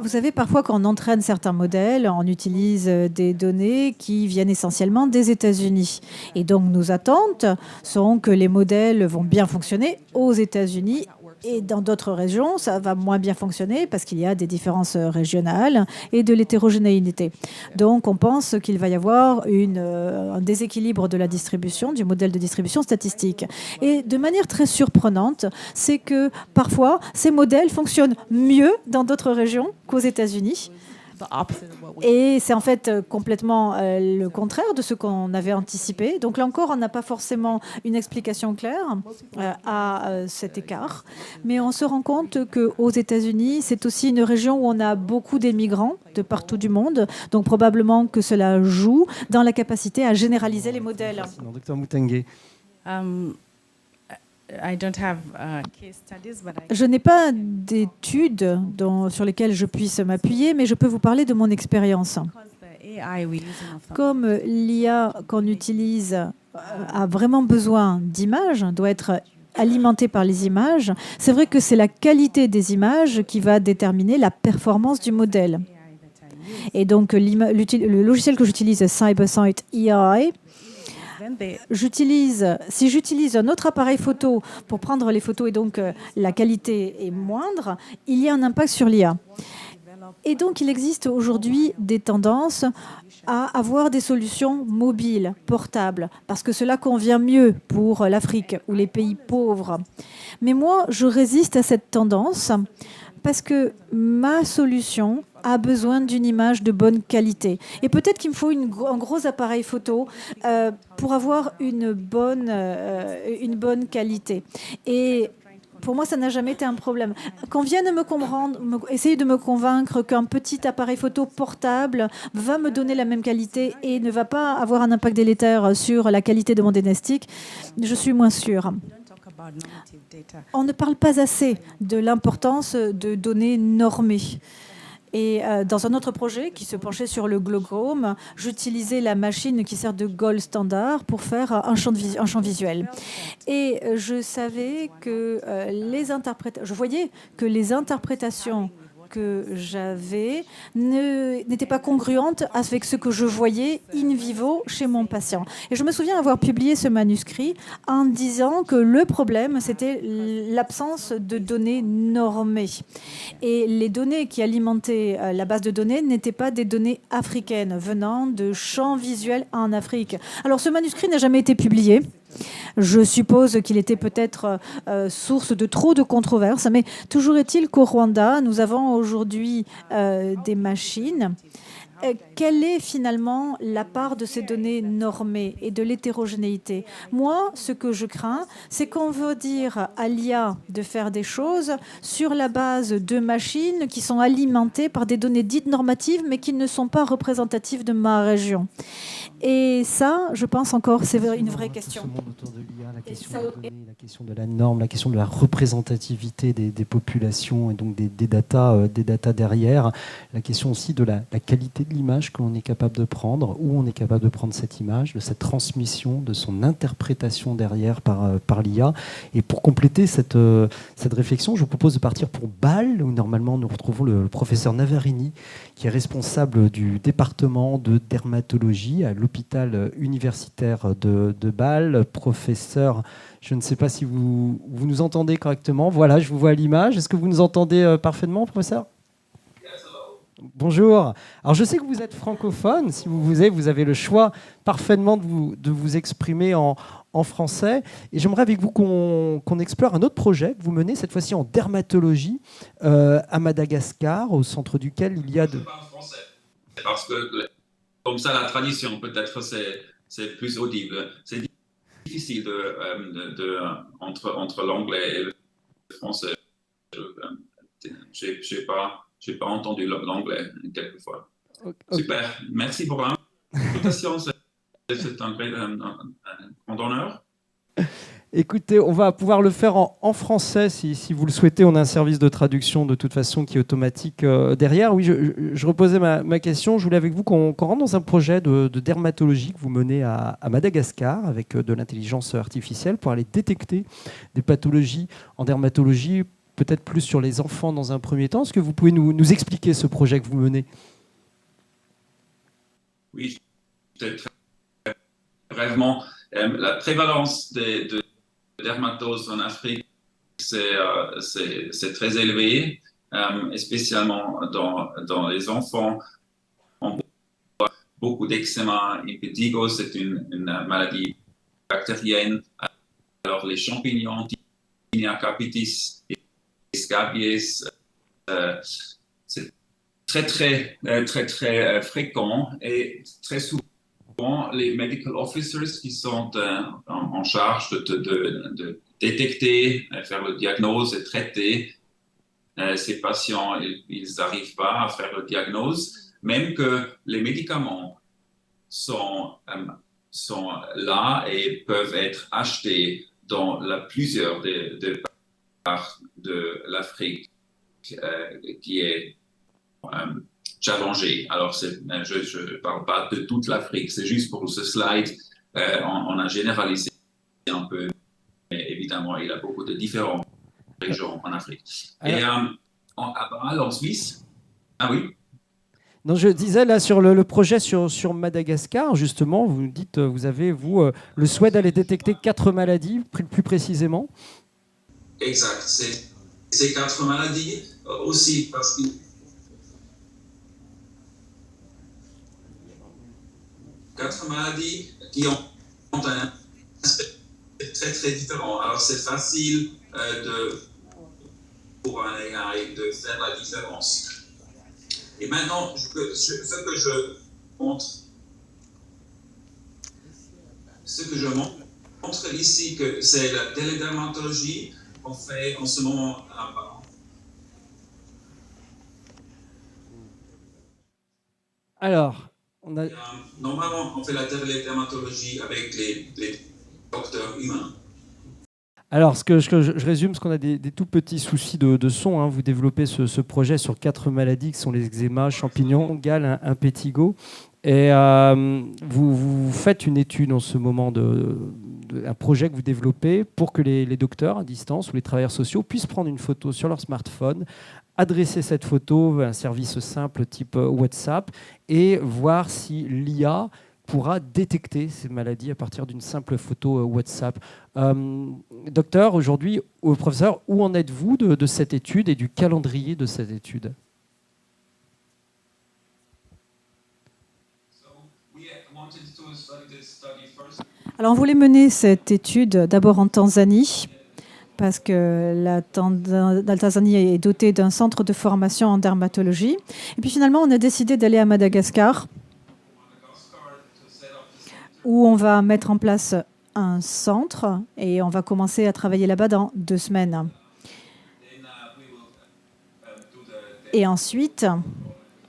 vous savez, parfois, quand on entraîne certains modèles, on utilise des données qui viennent essentiellement des États-Unis. Et donc, nos attentes sont que les modèles vont bien fonctionner aux États-Unis. Et dans d'autres régions, ça va moins bien fonctionner parce qu'il y a des différences régionales et de l'hétérogénéité. Donc, on pense qu'il va y avoir un déséquilibre de la distribution, du modèle de distribution statistique. Et de manière très surprenante, c'est que parfois, ces modèles fonctionnent mieux dans d'autres régions qu'aux États-Unis. Et c'est en fait complètement le contraire de ce qu'on avait anticipé. Donc là encore, on n'a pas forcément une explication claire à cet écart. Mais on se rend compte qu'aux États-Unis, c'est aussi une région où on a beaucoup d'émigrants de partout du monde. Donc probablement que cela joue dans la capacité à généraliser les modèles.
Dr Mutangué.
Je n'ai pas d'études sur lesquelles je puisse m'appuyer, mais je peux vous parler de mon expérience. Comme l'IA qu'on utilise a vraiment besoin d'images, doit être alimentée par les images, c'est vrai que c'est la qualité des images qui va déterminer la performance du modèle. Et donc le logiciel que j'utilise, CyberSight AI, si j'utilise un autre appareil photo pour prendre les photos et donc la qualité est moindre, il y a un impact sur l'IA. Et donc il existe aujourd'hui des tendances à avoir des solutions mobiles, portables, parce que cela convient mieux pour l'Afrique ou les pays pauvres. Mais moi, je résiste à cette tendance parce que ma solution a besoin d'une image de bonne qualité. Et peut-être qu'il me faut un gros appareil photo pour avoir une bonne qualité. Et pour moi, ça n'a jamais été un problème. Qu'on vienne essayer de me convaincre qu'un petit appareil photo portable va me donner la même qualité et ne va pas avoir un impact délétère sur la qualité de mon diagnostic, je suis moins sûre. On ne parle pas assez de l'importance de données normées. Et dans un autre projet qui se penchait sur le glaucome, j'utilisais la machine qui sert de gold standard pour faire un champ visuel. Et je savais que je voyais que les interprétations que j'avais n'étaient pas congruentes avec ce que je voyais in vivo chez mon patient. Et je me souviens avoir publié ce manuscrit en disant que le problème, c'était l'absence de données normées. Et les données qui alimentaient la base de données n'étaient pas des données africaines venant de champs visuels en Afrique. Alors ce manuscrit n'a jamais été publié. Je suppose qu'il était peut-être source de trop de controverses, mais toujours est-il qu'au Rwanda, nous avons aujourd'hui des machines quelle est finalement la part de ces données normées et de l'hétérogénéité? Moi, ce que je crains, c'est qu'on veut dire à l'IA de faire des choses sur la base de machines qui sont alimentées par des données dites normatives, mais qui ne sont pas représentatives de ma région. Et ça, je pense encore, c'est une vraie question.
Ce monde autour de l'IA, la question des données, la question de la norme, la question de la représentativité des populations et donc des data derrière, la question aussi de la qualité de l'image que l'on est capable de prendre, où on est capable de prendre cette image, de cette transmission, de son interprétation derrière par l'IA. Et pour compléter cette réflexion, je vous propose de partir pour Bâle, où normalement nous retrouvons le professeur Navarini, qui est responsable du département de dermatologie à l'hôpital universitaire de Bâle. Professeur, je ne sais pas si vous nous entendez correctement. Voilà, je vous vois à l'image. Est-ce que vous nous entendez parfaitement, professeur ? Bonjour. Alors, je sais que vous êtes francophone. Si vous avez le choix parfaitement de vous exprimer en français. Et j'aimerais avec vous qu'on explore un autre projet que vous menez, cette fois-ci en dermatologie, à Madagascar, au centre duquel il y a de...
Je parle français. Parce que, comme ça, la tradition, peut-être, c'est plus audible. C'est difficile entre l'anglais et le français. Je n'ai pas entendu l'anglais quelquefois. Okay. Super. Merci pour l'invitation. C'est un grand honneur.
Écoutez, on va pouvoir le faire en français si vous le souhaitez. On a un service de traduction de toute façon qui est automatique derrière. Oui, je reposais ma question. Je voulais avec vous qu'on rentre dans un projet de dermatologie que vous menez à Madagascar avec de l'intelligence artificielle pour aller détecter des pathologies en dermatologie, peut-être plus sur les enfants dans un premier temps. Est-ce que vous pouvez nous expliquer ce projet que vous menez ?
Oui, très brièvement. La prévalence de dermatose en Afrique, c'est très élevé, spécialement dans les enfants. On voit beaucoup d'eczéma impetigo, c'est une maladie bactérienne. Alors les champignons, Tinea capitis, scabies, c'est très fréquent et très souvent. Les medical officers qui sont en charge de détecter, faire le diagnostic et traiter ces patients, ils n'arrivent pas à faire le diagnostic, même que les médicaments sont là et peuvent être achetés dans plusieurs des parts de l'Afrique qui est challengé. Alors, je ne parle pas de toute l'Afrique, c'est juste pour ce slide, on a généralisé un peu, mais évidemment, il y a beaucoup de différentes régions en Afrique. Et à Bâle, en Suisse, ah oui.
Non, je disais là sur le projet sur Madagascar, justement, vous nous dites, vous avez, le souhait d'aller détecter 4 maladies, plus précisément.
Exact, c'est 4 maladies aussi parce que 4 maladies qui ont un aspect très différent. Alors c'est facile pour un AI de faire la différence. Et maintenant, ce que je montre ici, que c'est la télédermatologie qu'on fait en ce moment à Bâle.
Alors,
normalement, on fait la télédermatologie avec les docteurs humains.
Alors, je résume, parce qu'on a des tout petits soucis de son. Hein. Vous développez ce projet sur 4 maladies qui sont les eczémas, champignons, gale, impetigo. Et vous faites une étude en ce moment, un projet que vous développez pour que les docteurs à distance ou les travailleurs sociaux puissent prendre une photo sur leur smartphone, adresser cette photo à un service simple type WhatsApp et voir si l'IA pourra détecter ces maladies à partir d'une simple photo WhatsApp. Docteur, aujourd'hui, professeur, où en êtes-vous de cette étude et du calendrier de cette étude ?
Alors, on voulait mener cette étude d'abord en Tanzanie, parce que la Tanzanie est dotée d'un centre de formation en dermatologie. Et puis finalement, on a décidé d'aller à Madagascar, où on va mettre en place un centre et on va commencer à travailler là-bas dans 2 semaines. Et ensuite,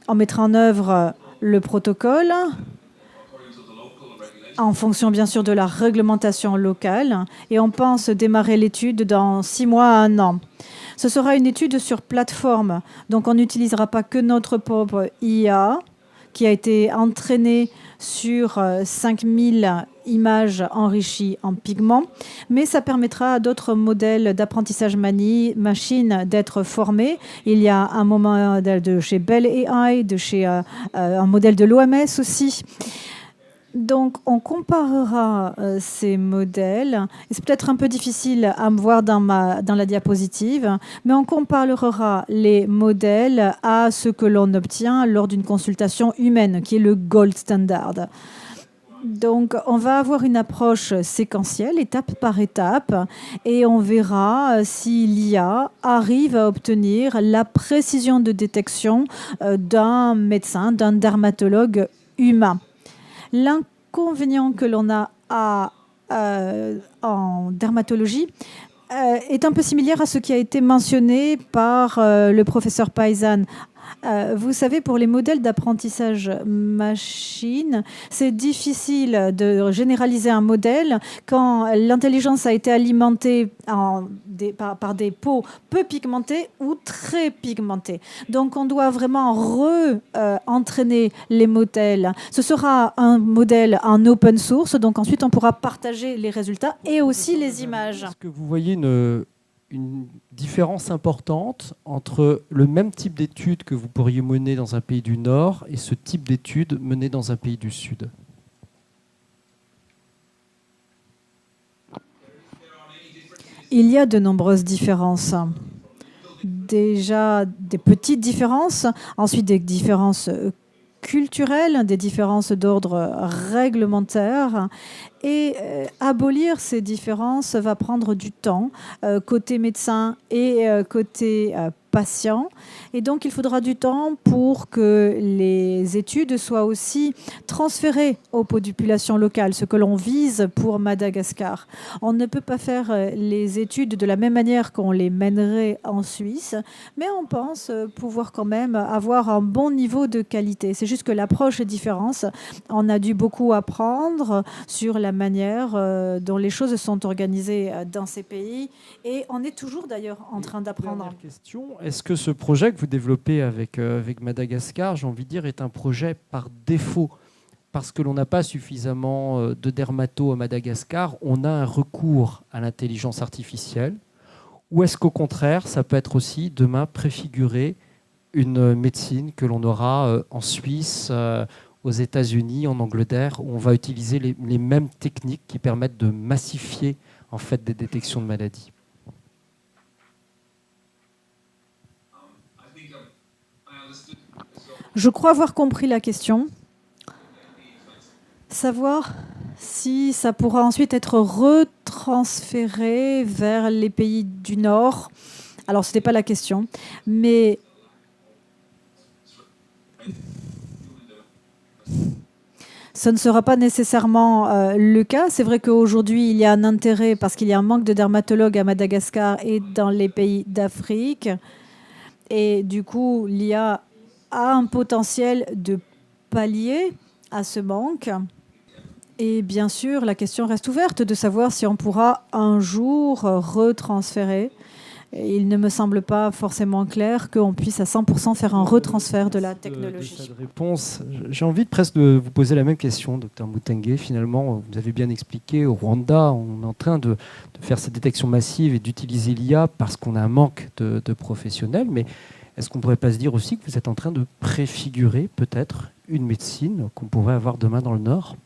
on mettra en œuvre le protocole en fonction bien sûr de la réglementation locale et on pense démarrer l'étude dans 6 mois à 1 an. Ce sera une étude sur plateforme, donc on n'utilisera pas que notre propre IA qui a été entraînée sur 5000 images enrichies en pigments, mais ça permettra à d'autres modèles d'apprentissage machine d'être formés. Il y a un modèle de chez Bell AI, de chez un modèle de l'OMS aussi. Donc, on comparera ces modèles. C'est peut-être un peu difficile à me voir dans la diapositive, mais on comparera les modèles à ce que l'on obtient lors d'une consultation humaine, qui est le gold standard. Donc, on va avoir une approche séquentielle, étape par étape, et on verra si l'IA arrive à obtenir la précision de détection d'un médecin, d'un dermatologue humain. L'inconvénient que l'on a en dermatologie est un peu similaire à ce qui a été mentionné par le professeur Paisan. Vous savez, pour les modèles d'apprentissage machine, c'est difficile de généraliser un modèle quand l'intelligence a été alimentée par des peaux peu pigmentées ou très pigmentées. Donc, on doit vraiment entraîner les modèles. Ce sera un modèle en open source, donc ensuite on pourra partager les résultats et aussi les images.
Est-ce que vous voyez une différence importante entre le même type d'études que vous pourriez mener dans un pays du Nord et ce type d'études menées dans un pays du Sud?
Il y a de nombreuses différences. Déjà des petites différences, ensuite des différences culturelles, des différences d'ordre réglementaire. Et abolir ces différences va prendre du temps, côté médecin et côté patient. Et donc, il faudra du temps pour que les études soient aussi transférées aux populations locales, ce que l'on vise pour Madagascar. On ne peut pas faire les études de la même manière qu'on les mènerait en Suisse, mais on pense pouvoir quand même avoir un bon niveau de qualité. C'est juste que l'approche est différente. On a dû beaucoup apprendre sur la manière dont les choses sont organisées dans ces pays et on est toujours d'ailleurs en train d'apprendre.
Dernière question, est-ce que ce projet que vous développez avec Madagascar, j'ai envie de dire, est un projet par défaut? Parce que l'on n'a pas suffisamment de dermatos à Madagascar, on a un recours à l'intelligence artificielle? Ou est-ce qu'au contraire, ça peut être aussi demain préfigurer une médecine que l'on aura en Suisse, aux États-Unis, en Angleterre, où on va utiliser les mêmes techniques qui permettent de massifier en fait des détections de maladies?
Je crois avoir compris la question. Savoir si ça pourra ensuite être retransféré vers les pays du Nord. Alors, ce n'était pas la question, mais ce ne sera pas nécessairement le cas. C'est vrai qu'aujourd'hui, il y a un intérêt parce qu'il y a un manque de dermatologues à Madagascar et dans les pays d'Afrique. Et du coup, l'IA a un potentiel de pallier à ce manque. Et bien sûr, la question reste ouverte de savoir si on pourra un jour retransférer. Il ne me semble pas forcément clair qu'on puisse à 100% faire un retransfert de la technologie.
Réponse. J'ai envie presque de vous poser la même question, Dr Mutange. Finalement, vous avez bien expliqué, au Rwanda, on est en train de faire cette détection massive et d'utiliser l'IA parce qu'on a un manque de professionnels. Mais est-ce qu'on ne pourrait pas se dire aussi que vous êtes en train de préfigurer peut-être une médecine qu'on pourrait avoir demain dans le Nord?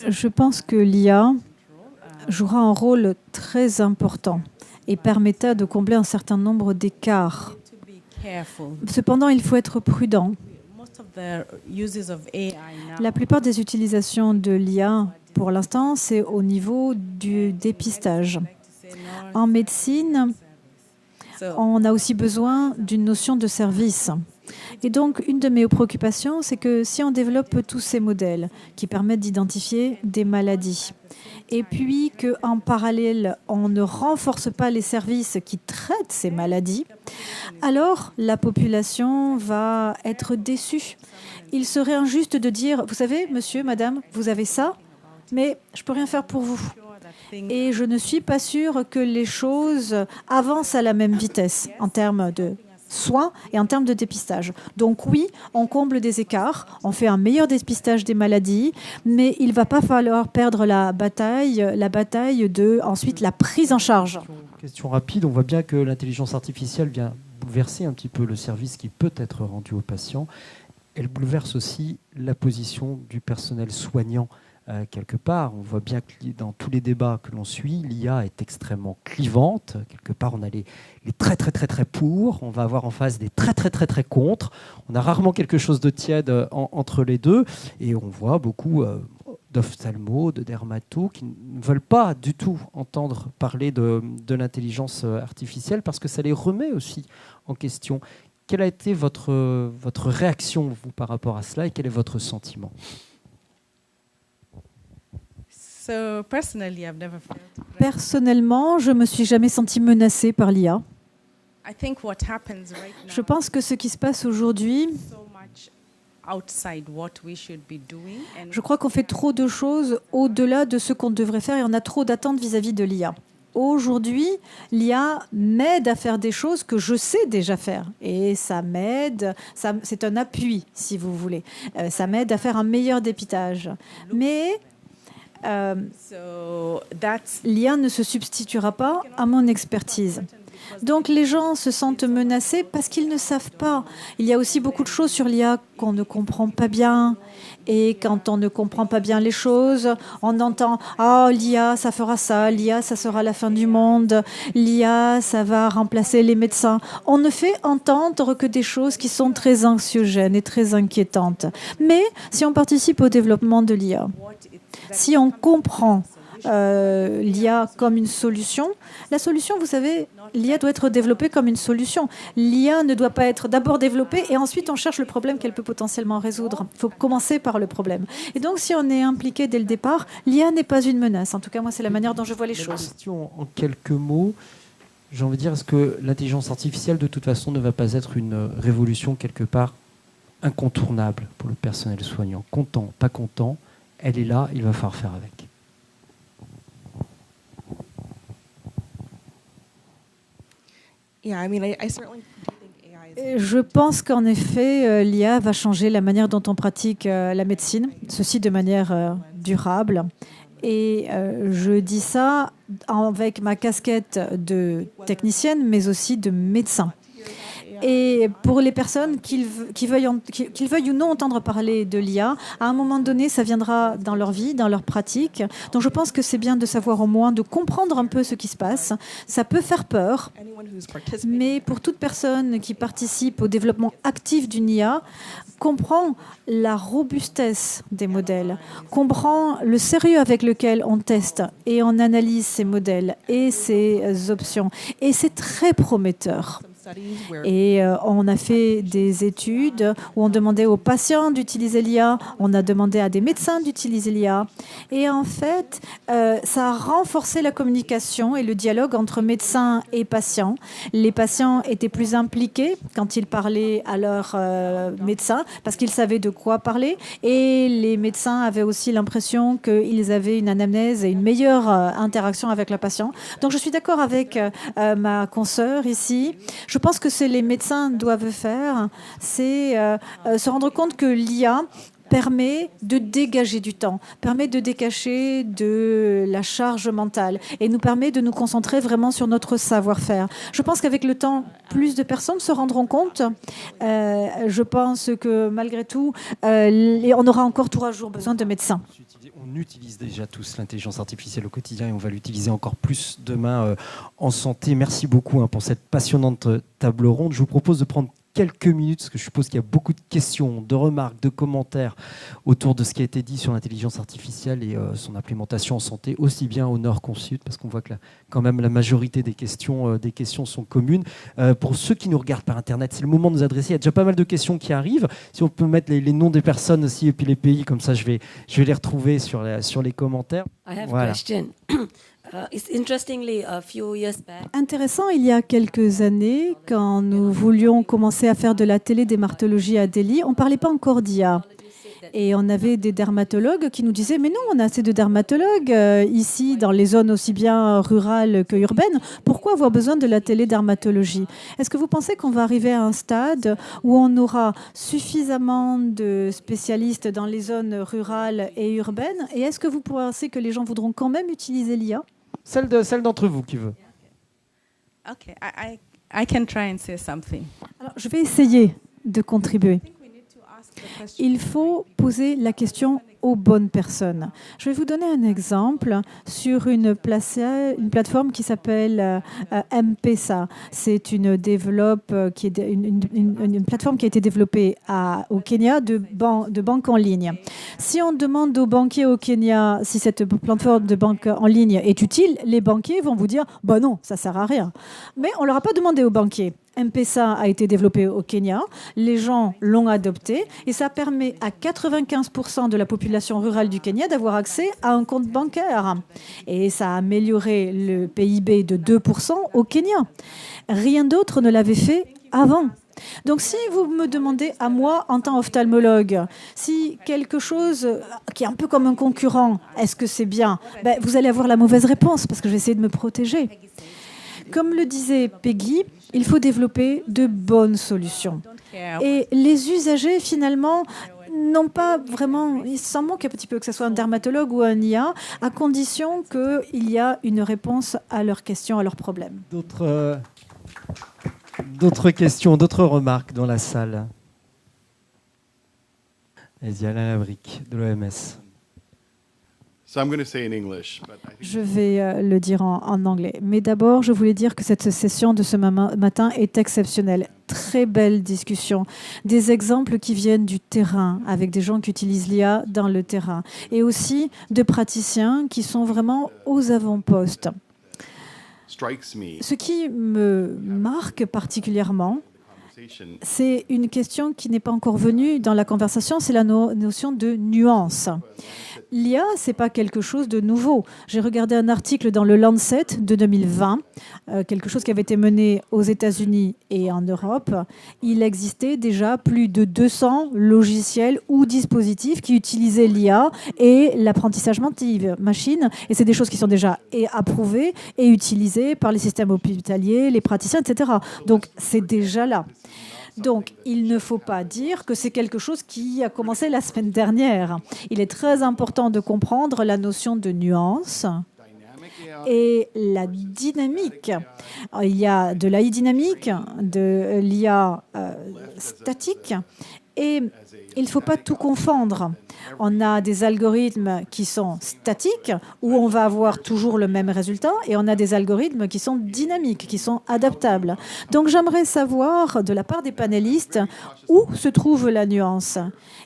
Je pense que l'IA jouera un rôle très important et permettra de combler un certain nombre d'écarts. Cependant, il faut être prudent La plupart des utilisations de l'IA, pour l'instant, c'est au niveau du dépistage. En médecine, on a aussi besoin d'une notion de service. Et donc, une de mes préoccupations, c'est que si on développe tous ces modèles qui permettent d'identifier des maladies, et puis qu'en parallèle, on ne renforce pas les services qui traitent ces maladies, alors la population va être déçue. Il serait injuste de dire, vous savez, monsieur, madame, vous avez ça, mais je ne peux rien faire pour vous. Et je ne suis pas sûre que les choses avancent à la même vitesse en termes de soins et en termes de dépistage. Donc oui, on comble des écarts, on fait un meilleur dépistage des maladies, mais il ne va pas falloir perdre la bataille de ensuite la prise en charge.
Question rapide, on voit bien que l'intelligence artificielle vient bouleverser un petit peu le service qui peut être rendu aux patients. Elle bouleverse aussi la position du personnel soignant. Quelque part, on voit bien que dans tous les débats que l'on suit, l'IA est extrêmement clivante. Quelque part, on a les très très très très pour, on va avoir en face des très très très très contre. On a rarement quelque chose de tiède entre les deux, et on voit beaucoup d'ophtalmos, de dermatos qui ne veulent pas du tout entendre parler de l'intelligence artificielle parce que ça les remet aussi en question. Quelle a été votre réaction, vous, par rapport à cela, et quel est votre sentiment ?
Personnellement, je ne me suis jamais sentie menacée par l'IA. Je pense que ce qui se passe aujourd'hui, je crois qu'on fait trop de choses au-delà de ce qu'on devrait faire et on a trop d'attentes vis-à-vis de l'IA. Aujourd'hui, l'IA m'aide à faire des choses que je sais déjà faire. Et ça m'aide, c'est un appui, si vous voulez. Ça m'aide à faire un meilleur dépistage. Mais l'IA ne se substituera pas à mon expertise. Donc les gens se sentent menacés parce qu'ils ne savent pas. Il y a aussi beaucoup de choses sur l'IA qu'on ne comprend pas bien. Et quand on ne comprend pas bien les choses, on entend « Ah, l'IA, ça fera ça. L'IA, ça sera la fin du monde. L'IA, ça va remplacer les médecins. » On ne fait entendre que des choses qui sont très anxiogènes et très inquiétantes. Mais si on participe au développement de l'IA, si on comprend l'IA comme une solution, la solution, vous savez, l'IA doit être développée comme une solution. L'IA ne doit pas être d'abord développée et ensuite on cherche le problème qu'elle peut potentiellement résoudre. Il faut commencer par le problème. Et donc, si on est impliqué dès le départ, l'IA n'est pas une menace. En tout cas, moi, c'est la manière dont je vois les choses.
Question en quelques mots. J'ai envie de dire, est-ce que l'intelligence artificielle, de toute façon, ne va pas être une révolution quelque part incontournable pour le personnel soignant? Content, pas content, elle est là, il va falloir faire avec.
Je pense qu'en effet, l'IA va changer la manière dont on pratique la médecine, ceci de manière durable. Et je dis ça avec ma casquette de technicienne, mais aussi de médecin. Et pour les personnes qui veuillent ou non entendre parler de l'IA, à un moment donné, ça viendra dans leur vie, dans leur pratique. Donc je pense que c'est bien de savoir au moins, de comprendre un peu ce qui se passe. Ça peut faire peur, mais pour toute personne qui participe au développement actif d'une IA, comprend la robustesse des modèles, comprend le sérieux avec lequel on teste et on analyse ces modèles et ces options. Et c'est très prometteur. Et on a fait des études où on demandait aux patients d'utiliser l'IA, on a demandé à des médecins d'utiliser l'IA. Et en fait, ça a renforcé la communication et le dialogue entre médecins et patients. Les patients étaient plus impliqués quand ils parlaient à leurs médecins parce qu'ils savaient de quoi parler. Et les médecins avaient aussi l'impression qu'ils avaient une anamnèse et une meilleure interaction avec le patient. Donc je suis d'accord avec ma consoeur ici. Je pense que ce que les médecins doivent faire, c'est se rendre compte que l'IA permet de dégager du temps, permet de décacher de la charge mentale et nous permet de nous concentrer vraiment sur notre savoir-faire. Je pense qu'avec le temps, plus de personnes se rendront compte. Je pense que malgré tout, on aura encore 3 jours besoin de médecins.
On utilise déjà tous l'intelligence artificielle au quotidien et on va l'utiliser encore plus demain en santé. Merci beaucoup pour cette passionnante table ronde. Je vous propose de prendre quelques minutes, parce que je suppose qu'il y a beaucoup de questions, de remarques, de commentaires autour de ce qui a été dit sur l'intelligence artificielle et son implémentation en santé, aussi bien au nord qu'au sud, parce qu'on voit que quand même la majorité des questions sont communes. Pour ceux qui nous regardent par Internet, c'est le moment de nous adresser. Il y a déjà pas mal de questions qui arrivent. Si on peut mettre les noms des personnes aussi et puis les pays, comme ça je vais les retrouver sur les commentaires.
I have
Voilà.
a question. Interestingly, a few years back,
Intéressant, il y a quelques années, quand nous voulions commencer à faire de la télédémartologie à Delhi, on ne parlait pas encore d'IA. Et on avait des dermatologues qui nous disaient « Mais non, on a assez de dermatologues ici, dans les zones aussi bien rurales que urbaines. Pourquoi avoir besoin de la télédermatologie ?» Est-ce que vous pensez qu'on va arriver à un stade où on aura suffisamment de spécialistes dans les zones rurales et urbaines? Et est-ce que vous pensez que les gens voudront quand même utiliser l'IA?
Celle d'entre vous qui veut.
Okay, I can try and say something.
Alors, je vais essayer de contribuer. Il faut poser la question aux bonnes personnes. Je vais vous donner un exemple sur une plateforme qui s'appelle M-Pesa. C'est une plateforme qui a été développée au Kenya de banque en ligne. Si on demande aux banquiers au Kenya si cette plateforme de banque en ligne est utile, les banquiers vont vous dire « bah non, ça ne sert à rien ». Mais on ne leur a pas demandé aux banquiers. M-Pesa a été développé au Kenya, les gens l'ont adopté et ça permet à 95% de la population rurale du Kenya d'avoir accès à un compte bancaire. Et ça a amélioré le PIB de 2% au Kenya. Rien d'autre ne l'avait fait avant. Donc si vous me demandez à moi, en tant qu'ophtalmologue, si quelque chose qui est un peu comme un concurrent, est-ce que c'est bien? Vous allez avoir la mauvaise réponse parce que je vais essayer de me protéger. Comme le disait Peggy, il faut développer de bonnes solutions. Et les usagers, finalement, n'ont pas vraiment... Ils s'en manquent un petit peu, que ce soit un dermatologue ou un IA, à condition qu'il y a une réponse à leurs questions, à leurs problèmes.
D'autres questions, d'autres remarques dans la salle? Allez-y, Alain Labrique, de l'OMS.
Je vais le dire en anglais. Mais d'abord, je voulais dire que cette session de ce matin est exceptionnelle. Très belle discussion. Des exemples qui viennent du terrain, avec des gens qui utilisent l'IA dans le terrain. Et aussi de praticiens qui sont vraiment aux avant-postes. Ce qui me marque particulièrement, c'est une question qui n'est pas encore venue dans la conversation, c'est la notion de nuance. L'IA, ce n'est pas quelque chose de nouveau. J'ai regardé un article dans le Lancet de 2020, quelque chose qui avait été mené aux États-Unis et en Europe. Il existait déjà plus de 200 logiciels ou dispositifs qui utilisaient l'IA et l'apprentissage machine. Et c'est des choses qui sont déjà approuvées et utilisées par les systèmes hospitaliers, les praticiens, etc. Donc, c'est déjà là. Donc, il ne faut pas dire que c'est quelque chose qui a commencé la semaine dernière. Il est très important de comprendre la notion de nuance et la dynamique. Il y a de l'AI dynamique, de l'IA statique, et il ne faut pas tout confondre. On a des algorithmes qui sont statiques, où on va avoir toujours le même résultat, et on a des algorithmes qui sont dynamiques, qui sont adaptables. Donc j'aimerais savoir, de la part des panélistes, où se trouve la nuance.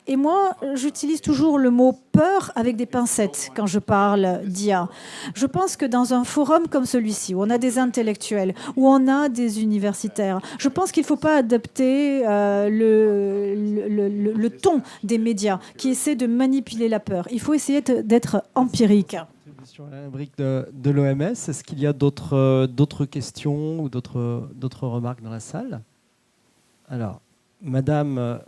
Et moi, j'utilise toujours le mot « peur » avec des pincettes quand je parle d'IA. Je pense que dans un forum comme celui-ci, où on a des intellectuels, où on a des universitaires, je pense qu'il ne faut pas adopter le ton des médias qui essaient de manipuler la peur. Il faut essayer d'être empirique.
De l'OMS, est-ce qu'il y a d'autres questions ou d'autres remarques dans la salle? Alors, Madame,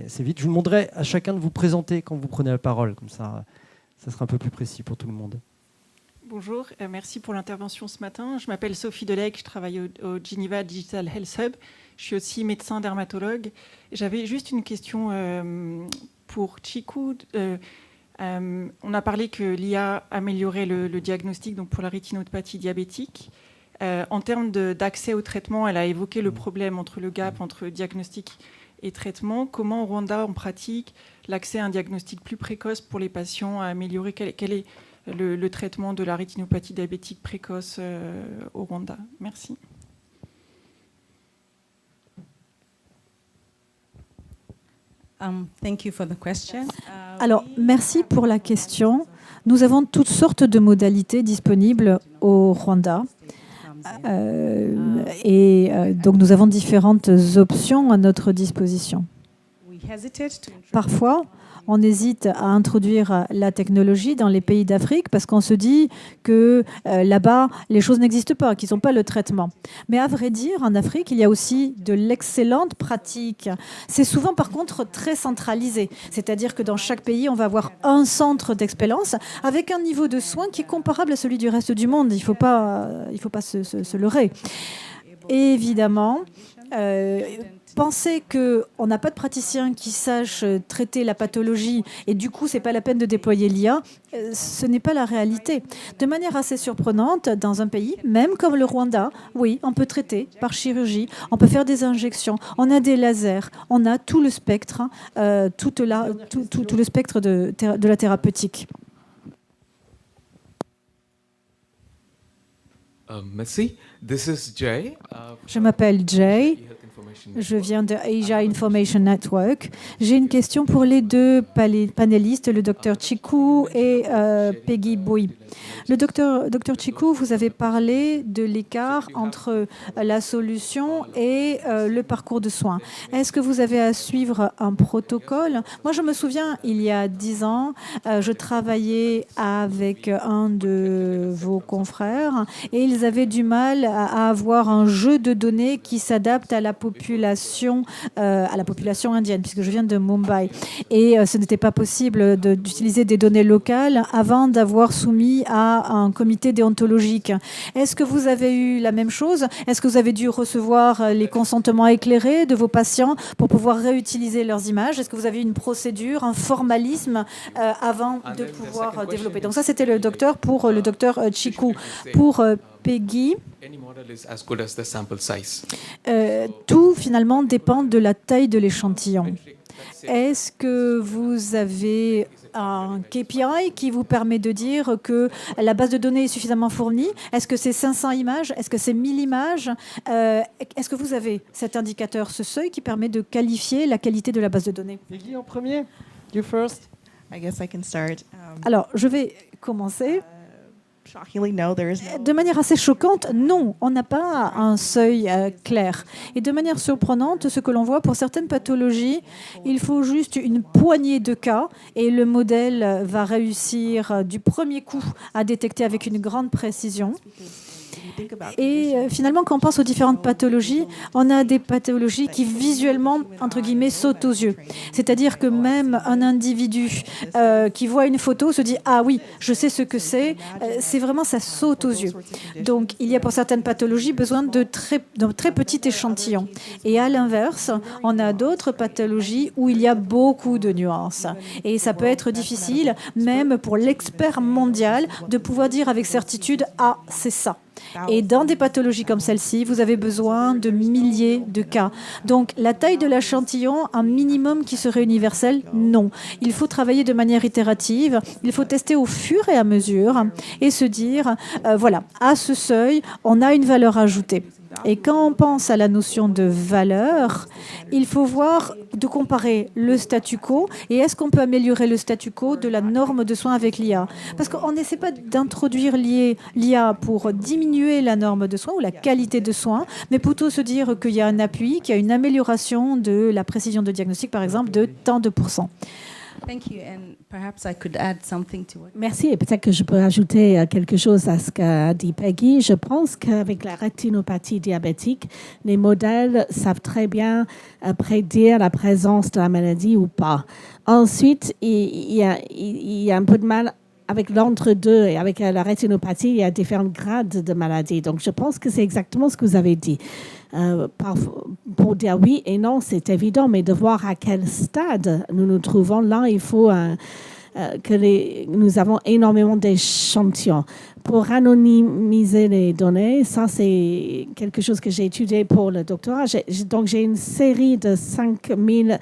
c'est vite. Je vous demanderai à chacun de vous présenter quand vous prenez la parole, comme ça sera un peu plus précis pour tout le monde.
Bonjour, merci pour l'intervention ce matin. Je m'appelle Sophie Delec, je travaille au Geneva Digital Health Hub. Je suis aussi médecin dermatologue. J'avais juste une question pour Chiku. On a parlé que l'IA améliorait le diagnostic donc pour la rétinopathie diabétique. En termes d'accès au traitement, elle a évoqué le problème entre le gap entre diagnostic et traitement. Comment au Rwanda, en pratique, l'accès à un diagnostic plus précoce pour les patients a amélioré? Quel est le traitement de la rétinopathie diabétique précoce au Rwanda? Merci.
Thank you for the question.
Alors, merci pour la question. Nous avons toutes sortes de modalités disponibles au Rwanda. Donc, nous avons différentes options à notre disposition. Parfois, on hésite à introduire la technologie dans les pays d'Afrique parce qu'on se dit que là-bas, les choses n'existent pas, qu'ils n'ont pas le traitement. Mais à vrai dire, en Afrique, il y a aussi de l'excellente pratique. C'est souvent, par contre, très centralisé. C'est-à-dire que dans chaque pays, on va avoir un centre d'excellence avec un niveau de soins qui est comparable à celui du reste du monde. Il ne faut pas se leurrer. Évidemment, penser qu'on n'a pas de praticien qui sache traiter la pathologie et du coup, ce n'est pas la peine de déployer l'IA, ce n'est pas la réalité. De manière assez surprenante, dans un pays, même comme le Rwanda, oui, on peut traiter par chirurgie, on peut faire des injections, on a des lasers, on a tout le spectre, tout le spectre de la thérapeutique.
Merci. This is Jay.
Je m'appelle Jay. Je viens de Asia Information Network. J'ai une question pour les deux panélistes, le docteur Chiku et Peggy Bui. Le docteur Chiku, vous avez parlé de l'écart entre la solution et le parcours de soins. Est-ce que vous avez à suivre un protocole? Moi, je me souviens, il y a 10 ans, je travaillais avec un de vos confrères et ils avaient du mal à avoir un jeu de données qui s'adapte à la population indienne, puisque je viens de Mumbai. Et ce n'était pas possible d'utiliser des données locales avant d'avoir soumis à un comité déontologique. Est-ce que vous avez eu la même chose? Est-ce que vous avez dû recevoir les consentements éclairés de vos patients pour pouvoir réutiliser leurs images? Est-ce que vous avez une procédure, un formalisme avant de pouvoir développer? Donc ça, c'était le docteur pour le docteur Chiku. Pour Peggy, tout finalement dépend de la taille de l'échantillon. Est-ce que vous avez un KPI qui vous permet de dire que la base de données est suffisamment fournie? Est-ce que c'est 500 images? Est-ce que c'est 1000 images? Est-ce que vous avez cet indicateur, ce seuil qui permet de qualifier la qualité de la base de données?
Peggy en premier. You first.
I guess I can start.
Alors, je vais commencer.
Shockingly, no, there is no.
De manière assez choquante, non, on n'a pas un seuil clair. Et de manière surprenante, ce que l'on voit pour certaines pathologies, il faut juste une poignée de cas et le modèle va réussir du premier coup à détecter avec une grande précision. Et finalement, quand on pense aux différentes pathologies, on a des pathologies qui visuellement, entre guillemets, sautent aux yeux. C'est-à-dire que même un individu qui voit une photo se dit « Ah oui, je sais ce que c'est », c'est vraiment, ça saute aux yeux. Donc, il y a pour certaines pathologies besoin de très petits échantillons. Et à l'inverse, on a d'autres pathologies où il y a beaucoup de nuances. Et ça peut être difficile, même pour l'expert mondial, de pouvoir dire avec certitude « Ah, c'est ça ». Et dans des pathologies comme celle-ci, vous avez besoin de milliers de cas. Donc, la taille de l'échantillon, un minimum qui serait universel, non. Il faut travailler de manière itérative, il faut tester au fur et à mesure et se dire, voilà, à ce seuil, on a une valeur ajoutée. Et quand on pense à la notion de valeur, il faut voir, de comparer le statu quo et est-ce qu'on peut améliorer le statu quo de la norme de soins avec l'IA. Parce qu'on n'essaie pas d'introduire l'IA pour diminuer la norme de soins ou la qualité de soins, mais plutôt se dire qu'il y a un appui, qu'il y a une amélioration de la précision de diagnostic, par exemple, de tant de pourcents.
Thank you, and perhaps I could add something to it.
Merci, et peut-être que je peux ajouter quelque chose à ce qu'a dit Peggy. Je pense qu'avec la rétinopathie diabétique, les modèles savent très bien prédire la présence de la maladie ou pas. Ensuite, il y a un peu de mal avec l'entre-deux et avec la rétinopathie, il y a différents grades de maladie. Donc, je pense que c'est exactement ce que vous avez dit. Pour dire oui et non, c'est évident, mais de voir à quel stade nous nous trouvons, là, il faut que nous avons énormément d'échantillons. Pour anonymiser les données, ça, c'est quelque chose que j'ai étudié pour le doctorat. Donc, j'ai une série de 5000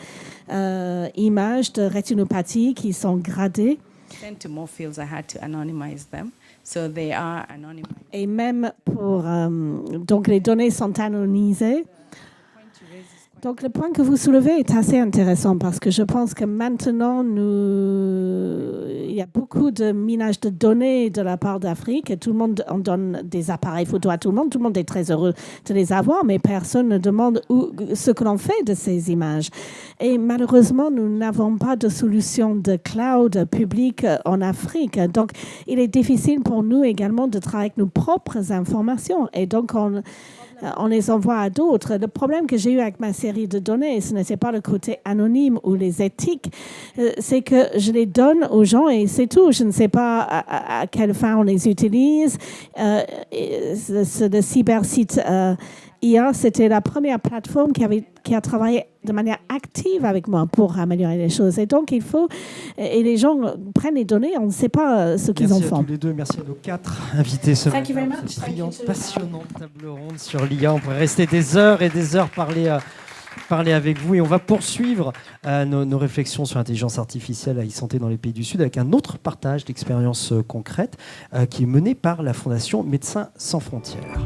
images de rétinopathie qui sont gradées.
To more fields, I had to anonymize them, so they are anonymized.
Et même pour donc les données sont anonymisées. Donc le point que vous soulevez est assez intéressant parce que je pense que maintenant, il y a beaucoup de minage de données de la part d'Afrique et tout le monde en donne des appareils photo à tout le monde est très heureux de les avoir, mais personne ne demande ce que l'on fait de ces images. Et malheureusement, nous n'avons pas de solution de cloud public en Afrique. Donc, il est difficile pour nous également de travailler avec nos propres informations et donc on les envoie à d'autres. Le problème que j'ai eu avec ma série de données, ce n'était pas le côté anonyme ou les éthiques, c'est que je les donne aux gens et c'est tout. Je ne sais pas à quelle fin on les utilise. Le cybersite IA, c'était la première plateforme qui a travaillé de manière active avec moi pour améliorer les choses. Et donc, et les gens prennent les données, on ne sait pas ce qu'ils en font.
Merci à tous les deux, merci à nos 4 invités ce
Thank you very
matin.
much.
Cette
Thank you
brillante,
to-
passionnante table ronde sur l'IA. On pourrait rester des heures et des heures parler avec vous et on va poursuivre nos réflexions sur l'intelligence artificielle à e-santé dans les pays du Sud avec un autre partage d'expériences concrètes qui est mené par la Fondation Médecins sans frontières.